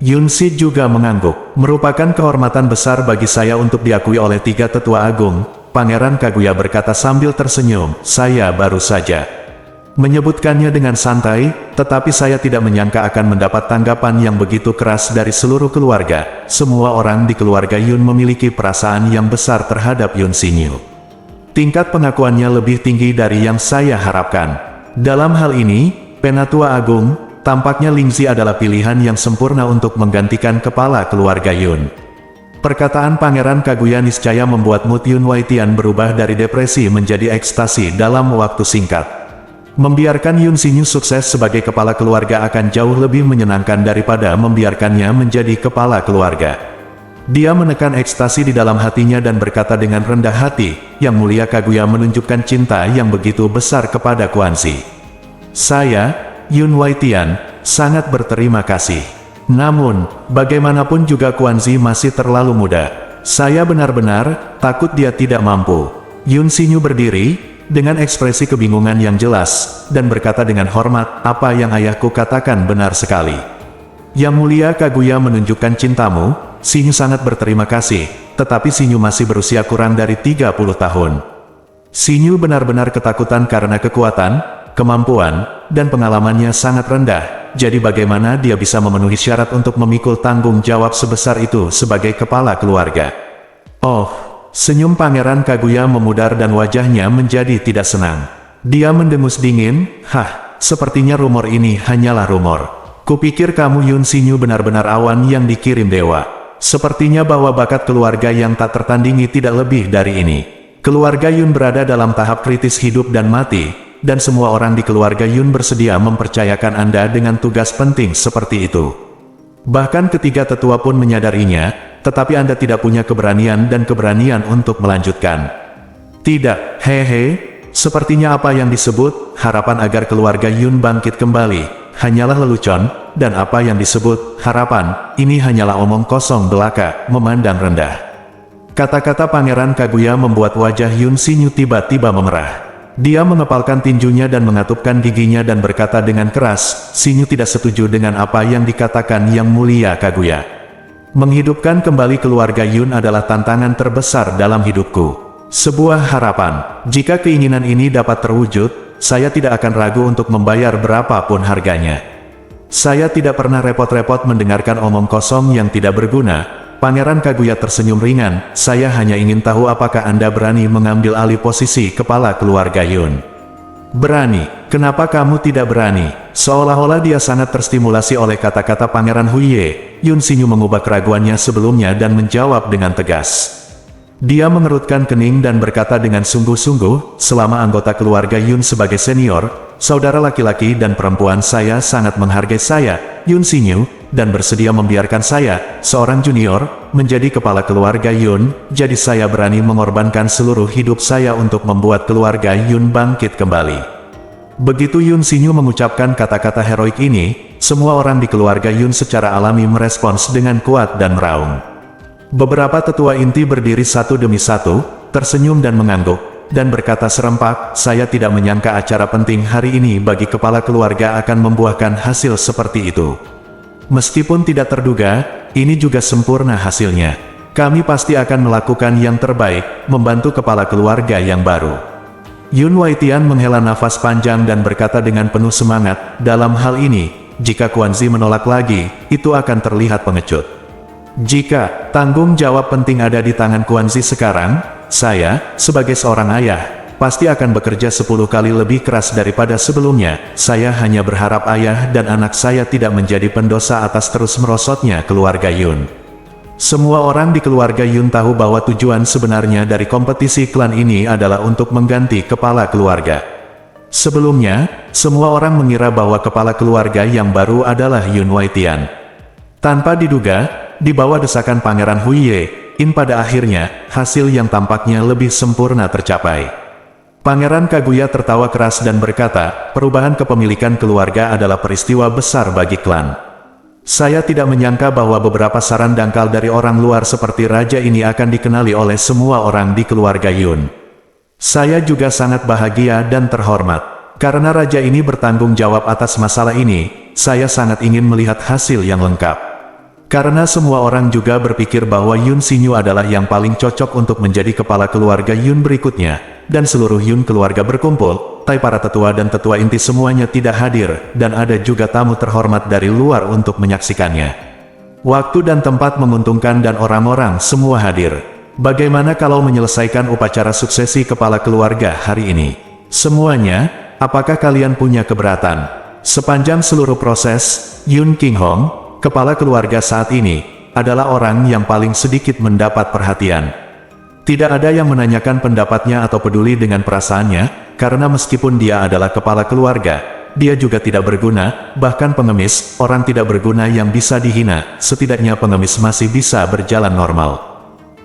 Yun Si juga mengangguk. Merupakan kehormatan besar bagi saya untuk diakui oleh tiga tetua agung. Pangeran Kaguya berkata sambil tersenyum, "Saya baru saja menyebutkannya dengan santai, tetapi saya tidak menyangka akan mendapat tanggapan yang begitu keras dari seluruh keluarga. Semua orang di keluarga Yun memiliki perasaan yang besar terhadap Yun Xinyu. Tingkat pengakuannya lebih tinggi dari yang saya harapkan. Dalam hal ini, Penatua Agung, tampaknya Lingzi adalah pilihan yang sempurna untuk menggantikan kepala keluarga Yun." Perkataan Pangeran Kaguya niscaya membuat mood Yun Waitian berubah dari depresi menjadi ekstasi dalam waktu singkat. Membiarkan Yun Xinyu sukses sebagai kepala keluarga akan jauh lebih menyenangkan daripada membiarkannya menjadi kepala keluarga. Dia menekan ekstasi di dalam hatinya dan berkata dengan rendah hati, "Yang Mulia Kaguya menunjukkan cinta yang begitu besar kepada Kuanzi. Saya, Yun Waitian, sangat berterima kasih. Namun, bagaimanapun juga Kuanzi masih terlalu muda. Saya benar-benar takut dia tidak mampu." Yun Xinyu berdiri, dengan ekspresi kebingungan yang jelas, dan berkata dengan hormat, "Apa yang ayahku katakan benar sekali. Yang Mulia Kaguya menunjukkan cintamu, Xinyu sangat berterima kasih, tetapi Xinyu masih berusia kurang dari 30 tahun. Xinyu benar-benar ketakutan karena kekuatan, kemampuan, dan pengalamannya sangat rendah. Jadi bagaimana dia bisa memenuhi syarat untuk memikul tanggung jawab sebesar itu sebagai kepala keluarga?" Oh, senyum Pangeran Kaguya memudar dan wajahnya menjadi tidak senang. Dia mendengus dingin, sepertinya rumor ini hanyalah rumor. Kupikir kamu Yun Xinyu benar-benar awan yang dikirim dewa. Sepertinya bahwa bakat keluarga yang tak tertandingi tidak lebih dari ini. Keluarga Yun berada dalam tahap kritis hidup dan mati, dan semua orang di keluarga Yun bersedia mempercayakan Anda dengan tugas penting seperti itu. Bahkan ketiga tetua pun menyadarinya, tetapi Anda tidak punya keberanian dan keberanian untuk melanjutkan. Tidak, sepertinya apa yang disebut harapan agar keluarga Yun bangkit kembali hanyalah lelucon, dan apa yang disebut harapan, ini hanyalah omong kosong belaka, memandang rendah. Kata-kata Pangeran Kaguya membuat wajah Yun Xinyu tiba-tiba memerah. Dia mengepalkan tinjunya dan mengatupkan giginya dan berkata dengan keras, "Xinyu tidak setuju dengan apa yang dikatakan Yang Mulia Kaguya. Menghidupkan kembali keluarga Yun adalah tantangan terbesar dalam hidupku. Sebuah harapan. Jika keinginan ini dapat terwujud, saya tidak akan ragu untuk membayar berapapun harganya. Saya tidak pernah repot-repot mendengarkan omong kosong yang tidak berguna, Pangeran Kaguya tersenyum ringan, saya hanya ingin tahu apakah Anda berani mengambil alih posisi kepala keluarga Yun. Berani? Kenapa kamu tidak berani? Seolah-olah dia sangat terstimulasi oleh kata-kata Pangeran Huiye, Yun Xinyu mengubah keraguannya sebelumnya dan menjawab dengan tegas. Dia mengerutkan kening dan berkata dengan sungguh-sungguh, selama anggota keluarga Yun sebagai senior, saudara laki-laki dan perempuan saya sangat menghargai saya, Yun Xinyu, dan bersedia membiarkan saya, seorang junior, menjadi kepala keluarga Yun, jadi saya berani mengorbankan seluruh hidup saya untuk membuat keluarga Yun bangkit kembali. Begitu Yun Xinyu mengucapkan kata-kata heroik ini, semua orang di keluarga Yun secara alami merespons dengan kuat dan meraung. Beberapa tetua inti berdiri satu demi satu, tersenyum dan mengangguk, dan berkata serempak, saya tidak menyangka acara penting hari ini bagi kepala keluarga akan membuahkan hasil seperti itu. Meskipun tidak terduga, ini juga sempurna hasilnya. Kami pasti akan melakukan yang terbaik, membantu kepala keluarga yang baru. Yun Waitian menghela nafas panjang dan berkata dengan penuh semangat, dalam hal ini, jika Quanzi menolak lagi, itu akan terlihat pengecut. Jika tanggung jawab penting ada di tangan Quanzi sekarang, saya, sebagai seorang ayah, pasti akan bekerja 10 kali lebih keras daripada sebelumnya. Saya hanya berharap ayah dan anak saya tidak menjadi pendosa atas terus merosotnya keluarga Yun. Semua orang di keluarga Yun tahu bahwa tujuan sebenarnya dari kompetisi klan ini adalah untuk mengganti kepala keluarga. Sebelumnya, semua orang mengira bahwa kepala keluarga yang baru adalah Yun Waitian. Tanpa diduga, di bawah desakan Pangeran Huiye, pada akhirnya, hasil yang tampaknya lebih sempurna tercapai. Pangeran Kaguya tertawa keras dan berkata, perubahan kepemilikan keluarga adalah peristiwa besar bagi klan. Saya tidak menyangka bahwa beberapa saran dangkal dari orang luar seperti raja ini akan dikenali oleh semua orang di keluarga Yun. Saya juga sangat bahagia dan terhormat. Karena raja ini bertanggung jawab atas masalah ini, saya sangat ingin melihat hasil yang lengkap. Karena semua orang juga berpikir bahwa Yun Xinyu adalah yang paling cocok untuk menjadi kepala keluarga Yun berikutnya, dan seluruh Yun keluarga berkumpul, para tetua dan tetua inti semuanya tidak hadir, dan ada juga tamu terhormat dari luar untuk menyaksikannya. Waktu dan tempat menguntungkan dan orang-orang semua hadir. Bagaimana kalau menyelesaikan upacara suksesi kepala keluarga hari ini? Semuanya, apakah kalian punya keberatan? Sepanjang seluruh proses, Yun Qinghong, kepala keluarga saat ini, adalah orang yang paling sedikit mendapat perhatian. Tidak ada yang menanyakan pendapatnya atau peduli dengan perasaannya, karena meskipun dia adalah kepala keluarga, dia juga tidak berguna, bahkan pengemis, orang tidak berguna yang bisa dihina, setidaknya pengemis masih bisa berjalan normal.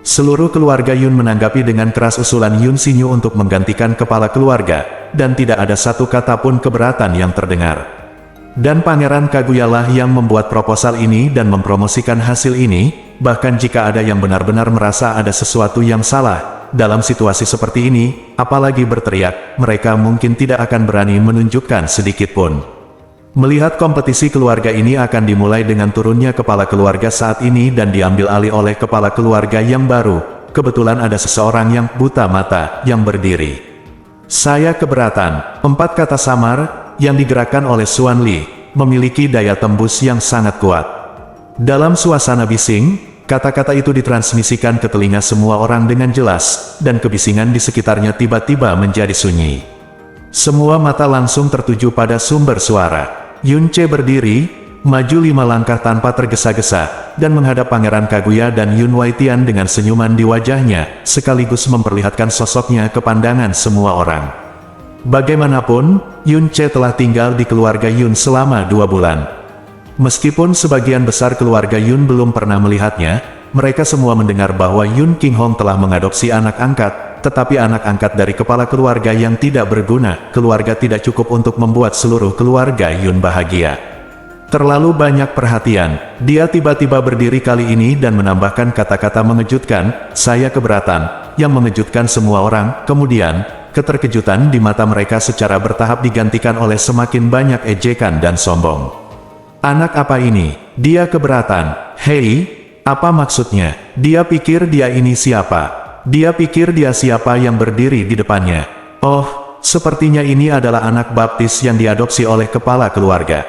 Seluruh keluarga Yun menanggapi dengan keras usulan Yun Xinyu untuk menggantikan kepala keluarga, dan tidak ada satu kata pun keberatan yang terdengar. Dan Pangeran Kaguyalah yang membuat proposal ini dan mempromosikan hasil ini, bahkan jika ada yang benar-benar merasa ada sesuatu yang salah, dalam situasi seperti ini, apalagi berteriak, mereka mungkin tidak akan berani menunjukkan sedikit pun. Melihat kompetisi keluarga ini akan dimulai dengan turunnya kepala keluarga saat ini dan diambil alih oleh kepala keluarga yang baru, kebetulan ada seseorang yang buta mata, yang berdiri. Saya keberatan, 4 kata samar, yang digerakkan oleh Xuan Li, memiliki daya tembus yang sangat kuat. Dalam suasana bising, kata-kata itu ditransmisikan ke telinga semua orang dengan jelas, dan kebisingan di sekitarnya tiba-tiba menjadi sunyi. Semua mata langsung tertuju pada sumber suara. Yun Ce berdiri, maju 5 langkah tanpa tergesa-gesa, dan menghadap Pangeran Kaguya dan Yun Waitian dengan senyuman di wajahnya, sekaligus memperlihatkan sosoknya ke pandangan semua orang. Bagaimanapun, Yun Ce telah tinggal di keluarga Yun selama 2 bulan. Meskipun sebagian besar keluarga Yun belum pernah melihatnya, mereka semua mendengar bahwa Yun Qinghong telah mengadopsi anak angkat, tetapi anak angkat dari kepala keluarga yang tidak berguna, keluarga tidak cukup untuk membuat seluruh keluarga Yun bahagia. Terlalu banyak perhatian, dia tiba-tiba berdiri kali ini dan menambahkan kata-kata mengejutkan, saya keberatan, yang mengejutkan semua orang, kemudian, keterkejutan di mata mereka secara bertahap digantikan oleh semakin banyak ejekan dan sombong. Anak apa ini? Dia keberatan. Hei, apa maksudnya? Dia pikir dia ini siapa? Dia pikir dia siapa yang berdiri di depannya? Oh, sepertinya ini adalah anak baptis yang diadopsi oleh kepala keluarga.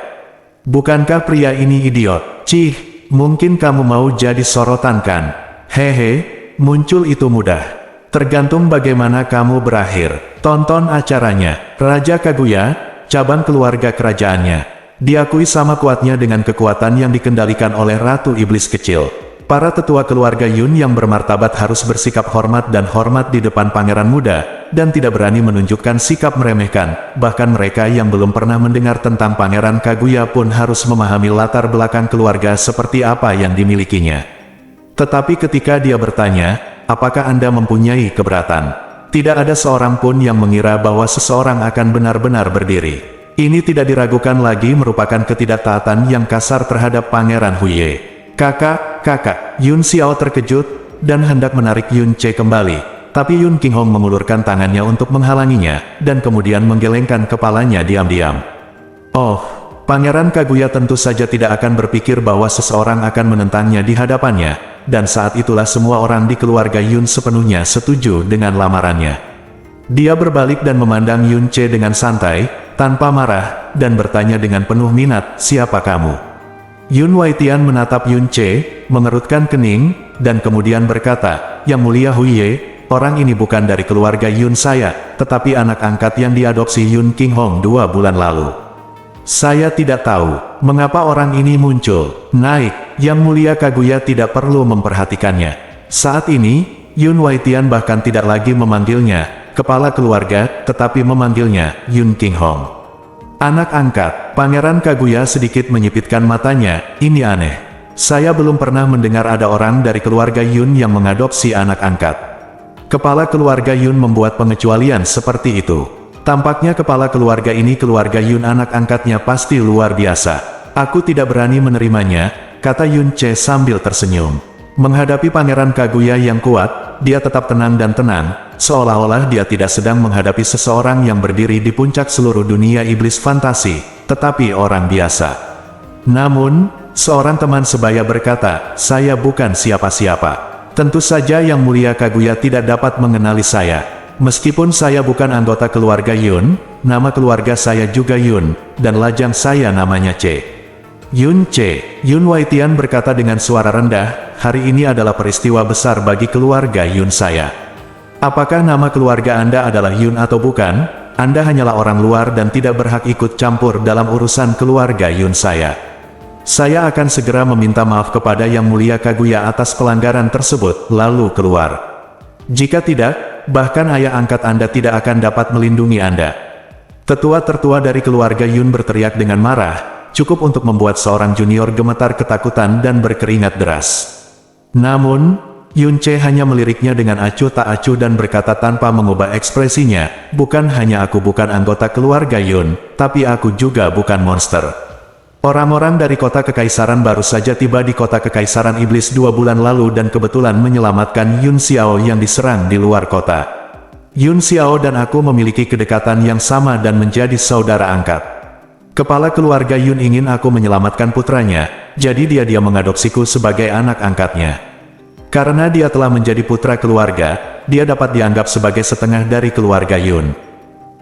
Bukankah pria ini idiot? Cih, mungkin kamu mau jadi sorotan kan? Hehe, muncul itu mudah. Tergantung bagaimana kamu berakhir. Tonton acaranya. Raja Kaguya, cabang keluarga kerajaannya, diakui sama kuatnya dengan kekuatan yang dikendalikan oleh Ratu Iblis Kecil. Para tetua keluarga Yun yang bermartabat harus bersikap hormat dan hormat di depan pangeran muda, dan tidak berani menunjukkan sikap meremehkan. Bahkan mereka yang belum pernah mendengar tentang pangeran Kaguya pun harus memahami latar belakang keluarga seperti apa yang dimilikinya. Tetapi ketika dia bertanya, apakah Anda mempunyai keberatan? Tidak ada seorang pun yang mengira bahwa seseorang akan benar-benar berdiri. Ini tidak diragukan lagi merupakan ketidaktaatan yang kasar terhadap Pangeran Huye. Kakak, Yun Xiao terkejut, dan hendak menarik Yun Ce kembali. Tapi Yun Qinghong mengulurkan tangannya untuk menghalanginya, dan kemudian menggelengkan kepalanya diam-diam. Oh, Pangeran Kaguya tentu saja tidak akan berpikir bahwa seseorang akan menentangnya di hadapannya, dan saat itulah semua orang di keluarga Yun sepenuhnya setuju dengan lamarannya. Dia berbalik dan memandang Yun Ce dengan santai, tanpa marah, dan bertanya dengan penuh minat, siapa kamu? Yun Waitian menatap Yun Ce, mengerutkan kening, dan kemudian berkata, Yang Mulia Huye, orang ini bukan dari keluarga Yun saya, tetapi anak angkat yang diadopsi Yun Qinghong 2 bulan lalu. Saya tidak tahu, mengapa orang ini muncul, naik, Yang Mulia Kaguya tidak perlu memperhatikannya. Saat ini, Yun Waitian bahkan tidak lagi memanggilnya, kepala keluarga, tetapi memanggilnya, Yun Qinghong. Anak angkat, Pangeran Kaguya sedikit menyipitkan matanya, ini aneh. Saya belum pernah mendengar ada orang dari keluarga Yun yang mengadopsi anak angkat. Kepala keluarga Yun membuat pengecualian seperti itu. Tampaknya kepala keluarga ini keluarga Yun anak angkatnya pasti luar biasa. Aku tidak berani menerimanya, kata Yun Ce sambil tersenyum. Menghadapi Pangeran Kaguya yang kuat, dia tetap tenang dan tenang, seolah-olah dia tidak sedang menghadapi seseorang yang berdiri di puncak seluruh dunia iblis fantasi, tetapi orang biasa. Namun, seorang teman sebaya berkata, saya bukan siapa-siapa. Tentu saja Yang Mulia Kaguya tidak dapat mengenali saya. Meskipun saya bukan anggota keluarga Yun, nama keluarga saya juga Yun, dan lajang saya namanya Ce. Yun Ce, Yun Waitian berkata dengan suara rendah, hari ini adalah peristiwa besar bagi keluarga Yun saya. Apakah nama keluarga Anda adalah Yun atau bukan? Anda hanyalah orang luar dan tidak berhak ikut campur dalam urusan keluarga Yun saya. Saya akan segera meminta maaf kepada Yang Mulia Kaguya atas pelanggaran tersebut, lalu keluar. Jika tidak, bahkan ayah angkat Anda tidak akan dapat melindungi Anda. Tetua-tertua dari keluarga Yun berteriak dengan marah, cukup untuk membuat seorang junior gemetar ketakutan dan berkeringat deras. Namun, Yun Ce hanya meliriknya dengan acuh tak acuh dan berkata tanpa mengubah ekspresinya, bukan hanya aku bukan anggota keluarga Yun, tapi aku juga bukan monster. Orang-orang dari kota kekaisaran baru saja tiba di kota kekaisaran iblis 2 bulan lalu dan kebetulan menyelamatkan Yun Xiao yang diserang di luar kota. Yun Xiao dan aku memiliki kedekatan yang sama dan menjadi saudara angkat. Kepala keluarga Yun ingin aku menyelamatkan putranya, jadi dia mengadopsiku sebagai anak angkatnya. Karena dia telah menjadi putra keluarga, dia dapat dianggap sebagai setengah dari keluarga Yun.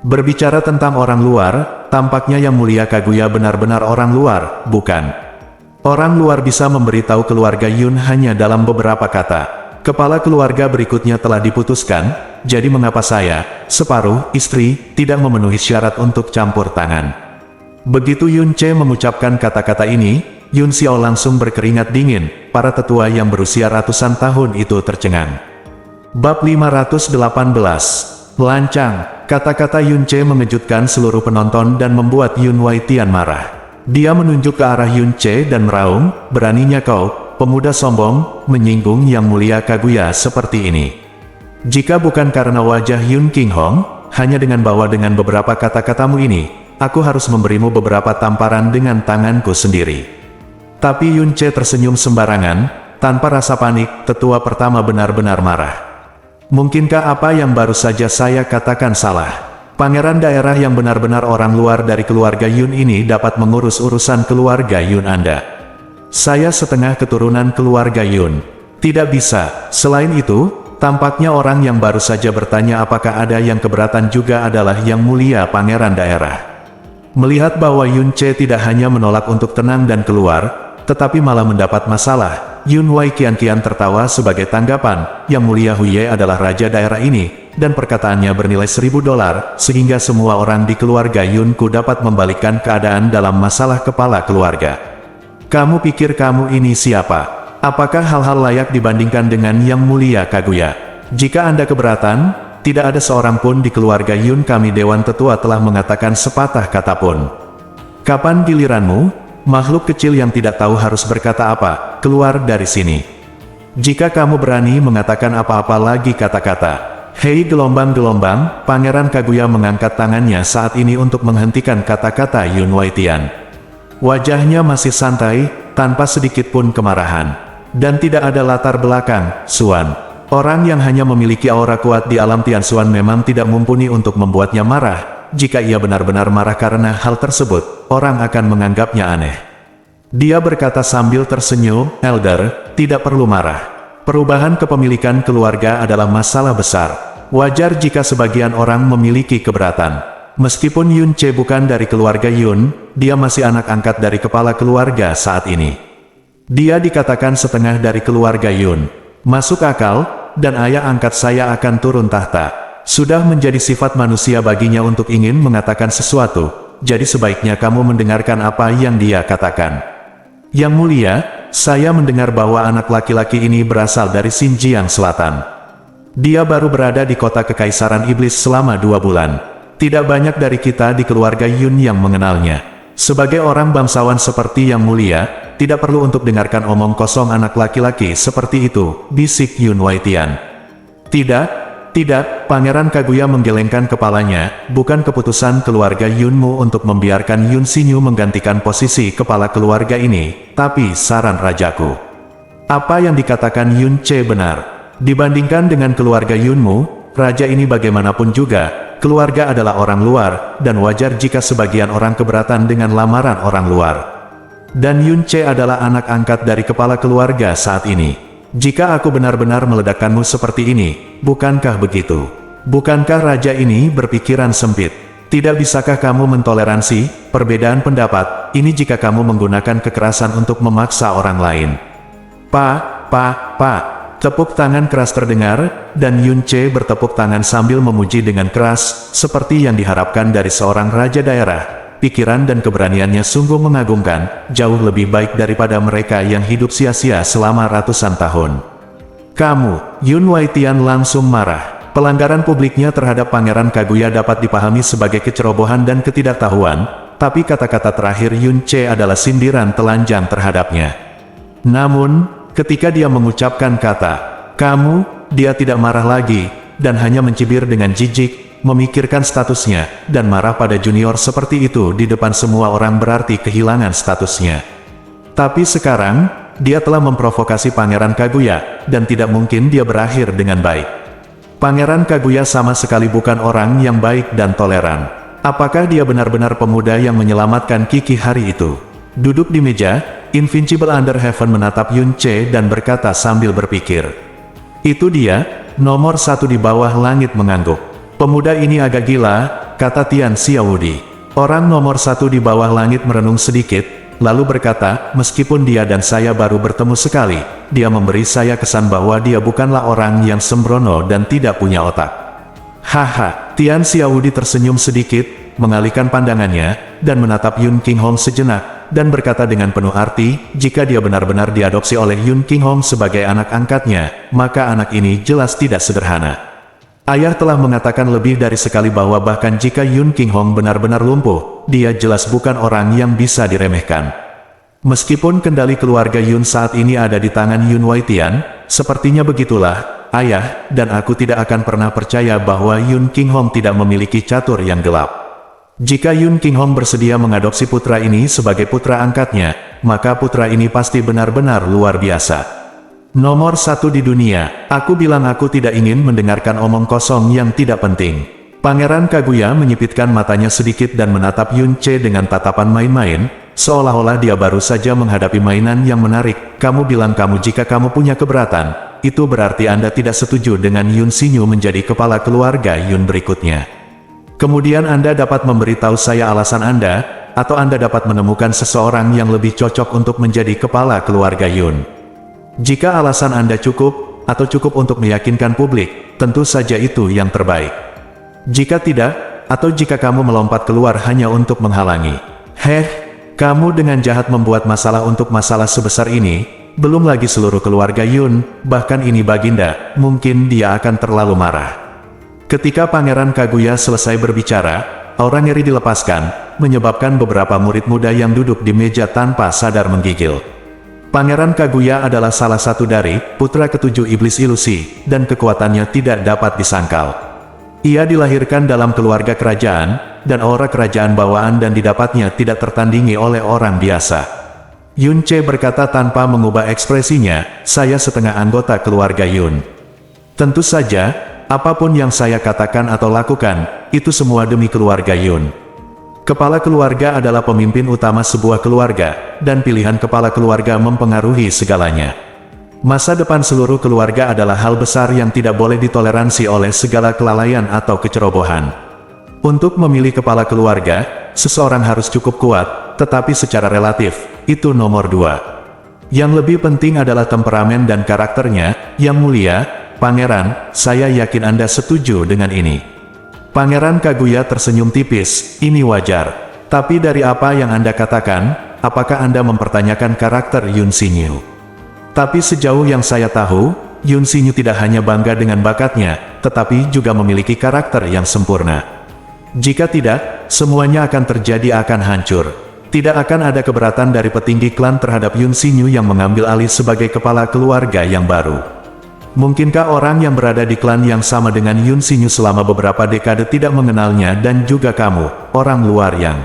Berbicara tentang orang luar, tampaknya Yang Mulia Kaguya benar-benar orang luar, bukan? Orang luar bisa memberitahu keluarga Yun hanya dalam beberapa kata. Kepala keluarga berikutnya telah diputuskan, jadi mengapa saya, separuh istri, tidak memenuhi syarat untuk campur tangan? Begitu Yun Ce mengucapkan kata-kata ini, Yun Xiao langsung berkeringat dingin, para tetua yang berusia ratusan tahun itu tercengang. Bab 518. Lancang, kata-kata Yun Ce mengejutkan seluruh penonton dan membuat Yun Waitian marah. Dia menunjuk ke arah Yun Ce dan meraung, beraninya kau, pemuda sombong, menyinggung Yang Mulia Kaguya seperti ini. Jika bukan karena wajah Yun Qinghong, hanya dengan beberapa kata-katamu ini, aku harus memberimu beberapa tamparan dengan tanganku sendiri. Tapi Yun Ce tersenyum sembarangan, tanpa rasa panik, tetua pertama benar-benar marah. Mungkinkah apa yang baru saja saya katakan salah? Pangeran daerah yang benar-benar orang luar dari keluarga Yun ini dapat mengurus urusan keluarga Yun Anda. Saya setengah keturunan keluarga Yun. Tidak bisa. Selain itu, tampaknya orang yang baru saja bertanya apakah ada yang keberatan juga adalah Yang Mulia Pangeran daerah. Melihat bahwa Yun Ce tidak hanya menolak untuk tenang dan keluar, tetapi malah mendapat masalah. Yun Wai kian-kian tertawa sebagai tanggapan, Yang Mulia Huye adalah raja daerah ini, dan perkataannya bernilai $1000, sehingga semua orang di keluarga Yunku dapat membalikkan keadaan dalam masalah kepala keluarga. Kamu pikir kamu ini siapa? Apakah hal-hal layak dibandingkan dengan Yang Mulia Kaguya? Jika Anda keberatan, tidak ada seorang pun di keluarga Yun kami Dewan Tetua telah mengatakan sepatah kata pun. Kapan giliranmu? Makhluk kecil yang tidak tahu harus berkata apa, keluar dari sini. Jika kamu berani mengatakan apa-apa lagi kata-kata. Hei gelombang-gelombang, Pangeran Kaguya mengangkat tangannya saat ini untuk menghentikan kata-kata Yun Waitian. Wajahnya masih santai, tanpa sedikit pun kemarahan. Dan tidak ada latar belakang, Suan. Orang yang hanya memiliki aura kuat di alam Tianxuan memang tidak mumpuni untuk membuatnya marah. Jika ia benar-benar marah karena hal tersebut, orang akan menganggapnya aneh. Dia berkata sambil tersenyum, Elder, tidak perlu marah. Perubahan kepemilikan keluarga adalah masalah besar. Wajar jika sebagian orang memiliki keberatan. Meskipun Yun Ce bukan dari keluarga Yun, dia masih anak angkat dari kepala keluarga saat ini. Dia dikatakan setengah dari keluarga Yun. Masuk akal, dan ayah angkat saya akan turun tahta. Sudah menjadi sifat manusia baginya untuk ingin mengatakan sesuatu, jadi sebaiknya kamu mendengarkan apa yang dia katakan. Yang Mulia, saya mendengar bahwa anak laki-laki ini berasal dari Xinjiang Selatan. Dia baru berada di kota Kekaisaran Iblis selama 2 bulan. Tidak banyak dari kita di keluarga Yun yang mengenalnya. Sebagai orang bangsawan seperti Yang Mulia, tidak perlu untuk dengarkan omong kosong anak laki-laki seperti itu, bisik Yun Waitian. Tidak, Pangeran Kaguya menggelengkan kepalanya, bukan keputusan keluarga Yunmu untuk membiarkan Yun Xinyu menggantikan posisi kepala keluarga ini, tapi saran rajaku. Apa yang dikatakan Yun Ce benar. Dibandingkan dengan keluarga Yunmu, raja ini bagaimanapun juga, keluarga adalah orang luar, dan wajar jika sebagian orang keberatan dengan lamaran orang luar. Dan Yun Ce adalah anak angkat dari kepala keluarga saat ini. Jika aku benar-benar meledakkanmu seperti ini, bukankah begitu? Bukankah raja ini berpikiran sempit? Tidak bisakah kamu mentoleransi perbedaan pendapat ini jika kamu menggunakan kekerasan untuk memaksa orang lain? Tepuk tangan keras terdengar, dan Yun Ce bertepuk tangan sambil memuji dengan keras, seperti yang diharapkan dari seorang raja daerah. Pikiran dan keberaniannya sungguh mengagumkan, jauh lebih baik daripada mereka yang hidup sia-sia selama ratusan tahun. Kamu, Yun Waitian langsung marah. Pelanggaran publiknya terhadap Pangeran Kaguya dapat dipahami sebagai kecerobohan dan ketidaktahuan, tapi kata-kata terakhir Yun Ce adalah sindiran telanjang terhadapnya. Namun, ketika dia mengucapkan kata, kamu, dia tidak marah lagi, dan hanya mencibir dengan jijik, memikirkan statusnya, dan marah pada junior seperti itu di depan semua orang berarti kehilangan statusnya. Tapi sekarang, dia telah memprovokasi Pangeran Kaguya, dan tidak mungkin dia berakhir dengan baik. Pangeran Kaguya sama sekali bukan orang yang baik dan toleran. Apakah dia benar-benar pemuda yang menyelamatkan Kiki hari itu? Duduk di meja, Invincible Underheaven menatap Yun Ce dan berkata sambil berpikir. Itu dia, nomor 1 di bawah langit mengangguk. Pemuda ini agak gila, kata Tian Xiaowudi. Orang nomor 1 di bawah langit merenung sedikit, lalu berkata, meskipun dia dan saya baru bertemu sekali, dia memberi saya kesan bahwa dia bukanlah orang yang sembrono dan tidak punya otak. Haha, Tian Xiaowudi tersenyum sedikit, mengalihkan pandangannya, dan menatap Yun Qinghong sejenak, dan berkata dengan penuh arti, jika dia benar-benar diadopsi oleh Yun Qinghong sebagai anak angkatnya, maka anak ini jelas tidak sederhana. Ayah telah mengatakan lebih dari sekali bahwa bahkan jika Yun Qinghong benar-benar lumpuh, dia jelas bukan orang yang bisa diremehkan. Meskipun kendali keluarga Yun saat ini ada di tangan Yun Waitian, sepertinya begitulah, ayah, dan aku tidak akan pernah percaya bahwa Yun Qinghong tidak memiliki catur yang gelap. Jika Yun Qinghong bersedia mengadopsi putra ini sebagai putra angkatnya, maka putra ini pasti benar-benar luar biasa. Nomor 1 di dunia, aku bilang aku tidak ingin mendengarkan omong kosong yang tidak penting. Pangeran Kaguya menyipitkan matanya sedikit dan menatap Yun Ce dengan tatapan main-main, seolah-olah dia baru saja menghadapi mainan yang menarik. Kamu bilang kamu jika kamu punya keberatan, itu berarti Anda tidak setuju dengan Yun Xinyu menjadi kepala keluarga Yun berikutnya. Kemudian Anda dapat memberitahu saya alasan Anda, atau Anda dapat menemukan seseorang yang lebih cocok untuk menjadi kepala keluarga Yun. Jika alasan Anda cukup, atau cukup untuk meyakinkan publik, tentu saja itu yang terbaik. Jika tidak, atau jika kamu melompat keluar hanya untuk menghalangi, kamu dengan jahat membuat masalah untuk masalah sebesar ini, belum lagi seluruh keluarga Yun, bahkan ini Baginda, mungkin dia akan terlalu marah. Ketika Pangeran Kaguya selesai berbicara, aura ngeri dilepaskan, menyebabkan beberapa murid muda yang duduk di meja tanpa sadar menggigil. Pangeran Kaguya adalah salah satu dari putra ketujuh iblis ilusi, dan kekuatannya tidak dapat disangkal. Ia dilahirkan dalam keluarga kerajaan, dan aura kerajaan bawaan dan didapatnya tidak tertandingi oleh orang biasa. Yun Ce berkata tanpa mengubah ekspresinya, saya setengah anggota keluarga Yun. Tentu saja, apapun yang saya katakan atau lakukan, itu semua demi keluarga Yun. Kepala keluarga adalah pemimpin utama sebuah keluarga, dan pilihan kepala keluarga mempengaruhi segalanya. Masa depan seluruh keluarga adalah hal besar yang tidak boleh ditoleransi oleh segala kelalaian atau kecerobohan. Untuk memilih kepala keluarga, seseorang harus cukup kuat, tetapi secara relatif, itu nomor 2. Yang lebih penting adalah temperamen dan karakternya, yang mulia. Pangeran, saya yakin Anda setuju dengan ini. Pangeran Kaguya tersenyum tipis, ini wajar. Tapi dari apa yang Anda katakan, apakah Anda mempertanyakan karakter Yun Xinyu? Tapi sejauh yang saya tahu, Yun Xinyu tidak hanya bangga dengan bakatnya, tetapi juga memiliki karakter yang sempurna. Jika tidak, semuanya akan terjadi akan hancur. Tidak akan ada keberatan dari petinggi klan terhadap Yun Xinyu yang mengambil alih sebagai kepala keluarga yang baru. Mungkinkah orang yang berada di klan yang sama dengan Yun Xinyu selama beberapa dekade tidak mengenalnya dan juga kamu, orang luar yang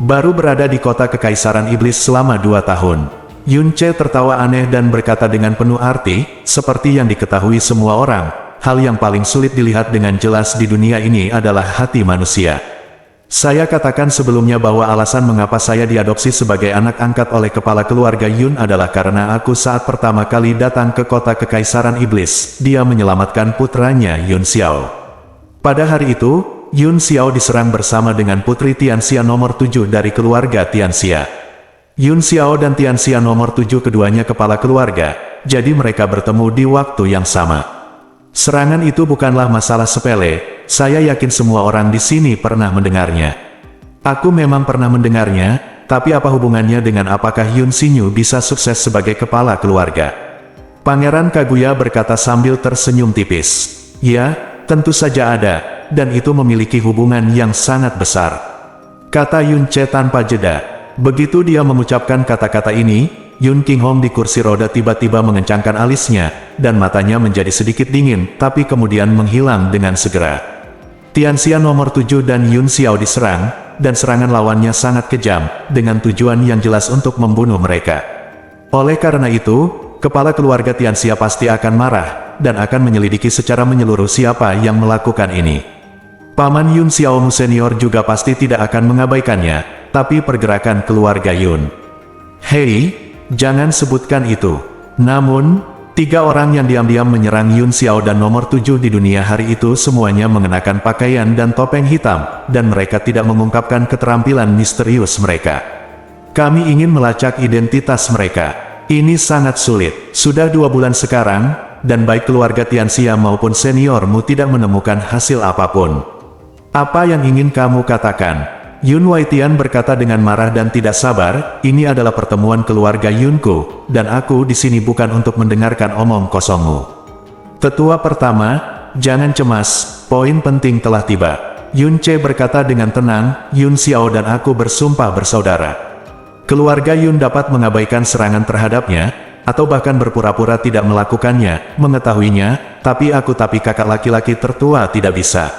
baru berada di kota kekaisaran iblis selama 2 tahun? Yun Ce tertawa aneh dan berkata dengan penuh arti, seperti yang diketahui semua orang, hal yang paling sulit dilihat dengan jelas di dunia ini adalah hati manusia. Saya katakan sebelumnya bahwa alasan mengapa saya diadopsi sebagai anak angkat oleh kepala keluarga Yun adalah karena aku saat pertama kali datang ke kota kekaisaran iblis, dia menyelamatkan putranya Yun Xiao. Pada hari itu, Yun Xiao diserang bersama dengan putri Tianxia nomor 7 dari keluarga Tianxia. Yun Xiao dan Tianxia nomor 7 keduanya kepala keluarga, jadi mereka bertemu di waktu yang sama. Serangan itu bukanlah masalah sepele. Saya yakin semua orang di sini pernah mendengarnya. Aku memang pernah mendengarnya, tapi apa hubungannya dengan apakah Yun Xinyu bisa sukses sebagai kepala keluarga? Pangeran Kaguya berkata sambil tersenyum tipis. Ya, tentu saja ada, dan itu memiliki hubungan yang sangat besar, kata Yun Ce tanpa jeda. Begitu dia mengucapkan kata-kata ini, Yun Qinghong di kursi roda tiba-tiba mengencangkan alisnya, dan matanya menjadi sedikit dingin, tapi kemudian menghilang dengan segera. Tianxia nomor 7 dan Yun Xiao diserang, dan serangan lawannya sangat kejam, dengan tujuan yang jelas untuk membunuh mereka. Oleh karena itu, kepala keluarga Tianxia pasti akan marah, dan akan menyelidiki secara menyeluruh siapa yang melakukan ini. Paman Yun Xiaomu senior juga pasti tidak akan mengabaikannya, tapi pergerakan keluarga Yun. Hei, jangan sebutkan itu. Namun, 3 orang yang diam-diam menyerang Yun Xiao dan nomor 7 di dunia hari itu semuanya mengenakan pakaian dan topeng hitam, dan mereka tidak mengungkapkan keterampilan misterius mereka. Kami ingin melacak identitas mereka. Ini sangat sulit. Sudah 2 bulan sekarang, dan baik keluarga Tianxia maupun seniormu tidak menemukan hasil apapun. Apa yang ingin kamu katakan? Yun Waitian berkata dengan marah dan tidak sabar, ini adalah pertemuan keluarga Yunku, dan aku di sini bukan untuk mendengarkan omong kosongmu. Tetua pertama, jangan cemas, poin penting telah tiba. Yun Ce berkata dengan tenang, Yun Xiao dan aku bersumpah bersaudara. Keluarga Yun dapat mengabaikan serangan terhadapnya, atau bahkan berpura-pura tidak melakukannya, mengetahuinya, tapi kakak laki-laki tertua tidak bisa.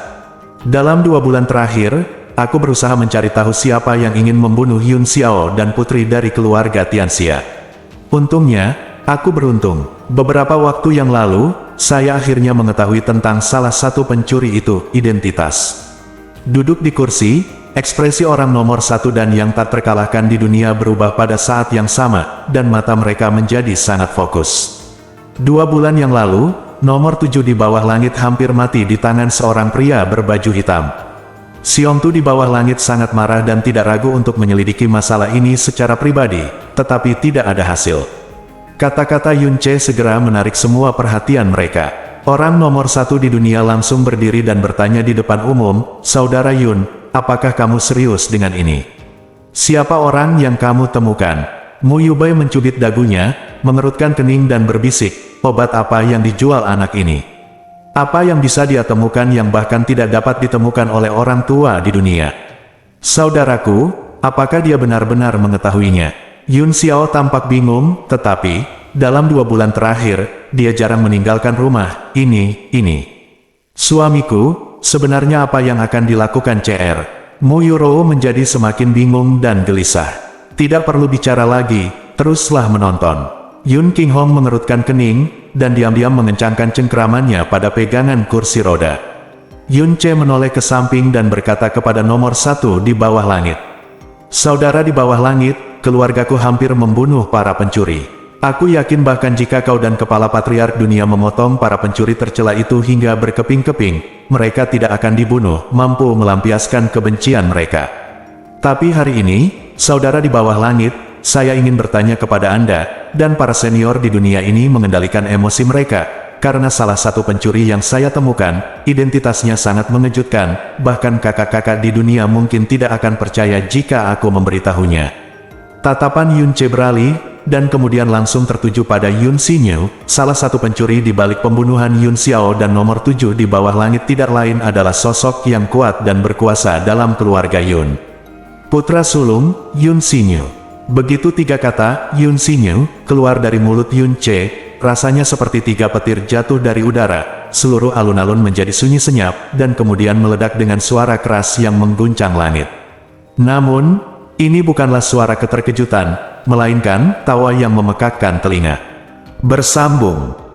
Dalam 2 bulan terakhir, aku berusaha mencari tahu siapa yang ingin membunuh Yun Xiao dan putri dari keluarga Tianxia. Untungnya, aku beruntung. Beberapa waktu yang lalu, saya akhirnya mengetahui tentang salah satu pencuri itu, identitas. Duduk di kursi, ekspresi orang nomor 1 dan yang tak terkalahkan di dunia berubah pada saat yang sama, dan mata mereka menjadi sangat fokus. 2 bulan yang lalu, nomor 7 di bawah langit hampir mati di tangan seorang pria berbaju hitam. Xiong Tu di bawah langit sangat marah dan tidak ragu untuk menyelidiki masalah ini secara pribadi, tetapi tidak ada hasil. Kata-kata Yun Ce segera menarik semua perhatian mereka. Orang nomor satu di dunia langsung berdiri dan bertanya di depan umum, "Saudara Yun, apakah kamu serius dengan ini? Siapa orang yang kamu temukan?" Mu Yubai mencubit dagunya, mengerutkan kening dan berbisik, "Obat apa yang dijual anak ini? Apa yang bisa dia temukan yang bahkan tidak dapat ditemukan oleh orang tua di dunia? Saudaraku, apakah dia benar-benar mengetahuinya?" Yun Xiao tampak bingung, tetapi, dalam 2 bulan terakhir, dia jarang meninggalkan rumah, ini. "Suamiku, sebenarnya apa yang akan dilakukan CR?" Mu Yuro menjadi semakin bingung dan gelisah. "Tidak perlu bicara lagi, teruslah menonton." Yun King Hong mengerutkan kening, dan diam-diam mengencangkan cengkeramannya pada pegangan kursi roda. Yun Ce menoleh ke samping dan berkata kepada nomor satu di bawah langit, "Saudara di bawah langit, keluargaku hampir membunuh para pencuri. Aku yakin bahkan jika kau dan kepala patriark dunia memotong para pencuri tercela itu hingga berkeping-keping, mereka tidak akan dibunuh, mampu melampiaskan kebencian mereka. Tapi hari ini, saudara di bawah langit, saya ingin bertanya kepada Anda, dan para senior di dunia ini mengendalikan emosi mereka, karena salah satu pencuri yang saya temukan, identitasnya sangat mengejutkan, bahkan kakak-kakak di dunia mungkin tidak akan percaya jika aku memberitahunya." Tatapan Yun Ce beralih, dan kemudian langsung tertuju pada Yun Xinyu, salah satu pencuri di balik pembunuhan Yun Xiao, dan nomor 7 di bawah langit tidak lain adalah sosok yang kuat dan berkuasa dalam keluarga Yun. Putra sulung, Yun Xinyu. Begitu 3 kata, Yun Xinyu, keluar dari mulut Yun Ce, rasanya seperti 3 petir jatuh dari udara, seluruh alun-alun menjadi sunyi senyap, dan kemudian meledak dengan suara keras yang mengguncang langit. Namun, ini bukanlah suara keterkejutan, melainkan tawa yang memekakkan telinga. Bersambung.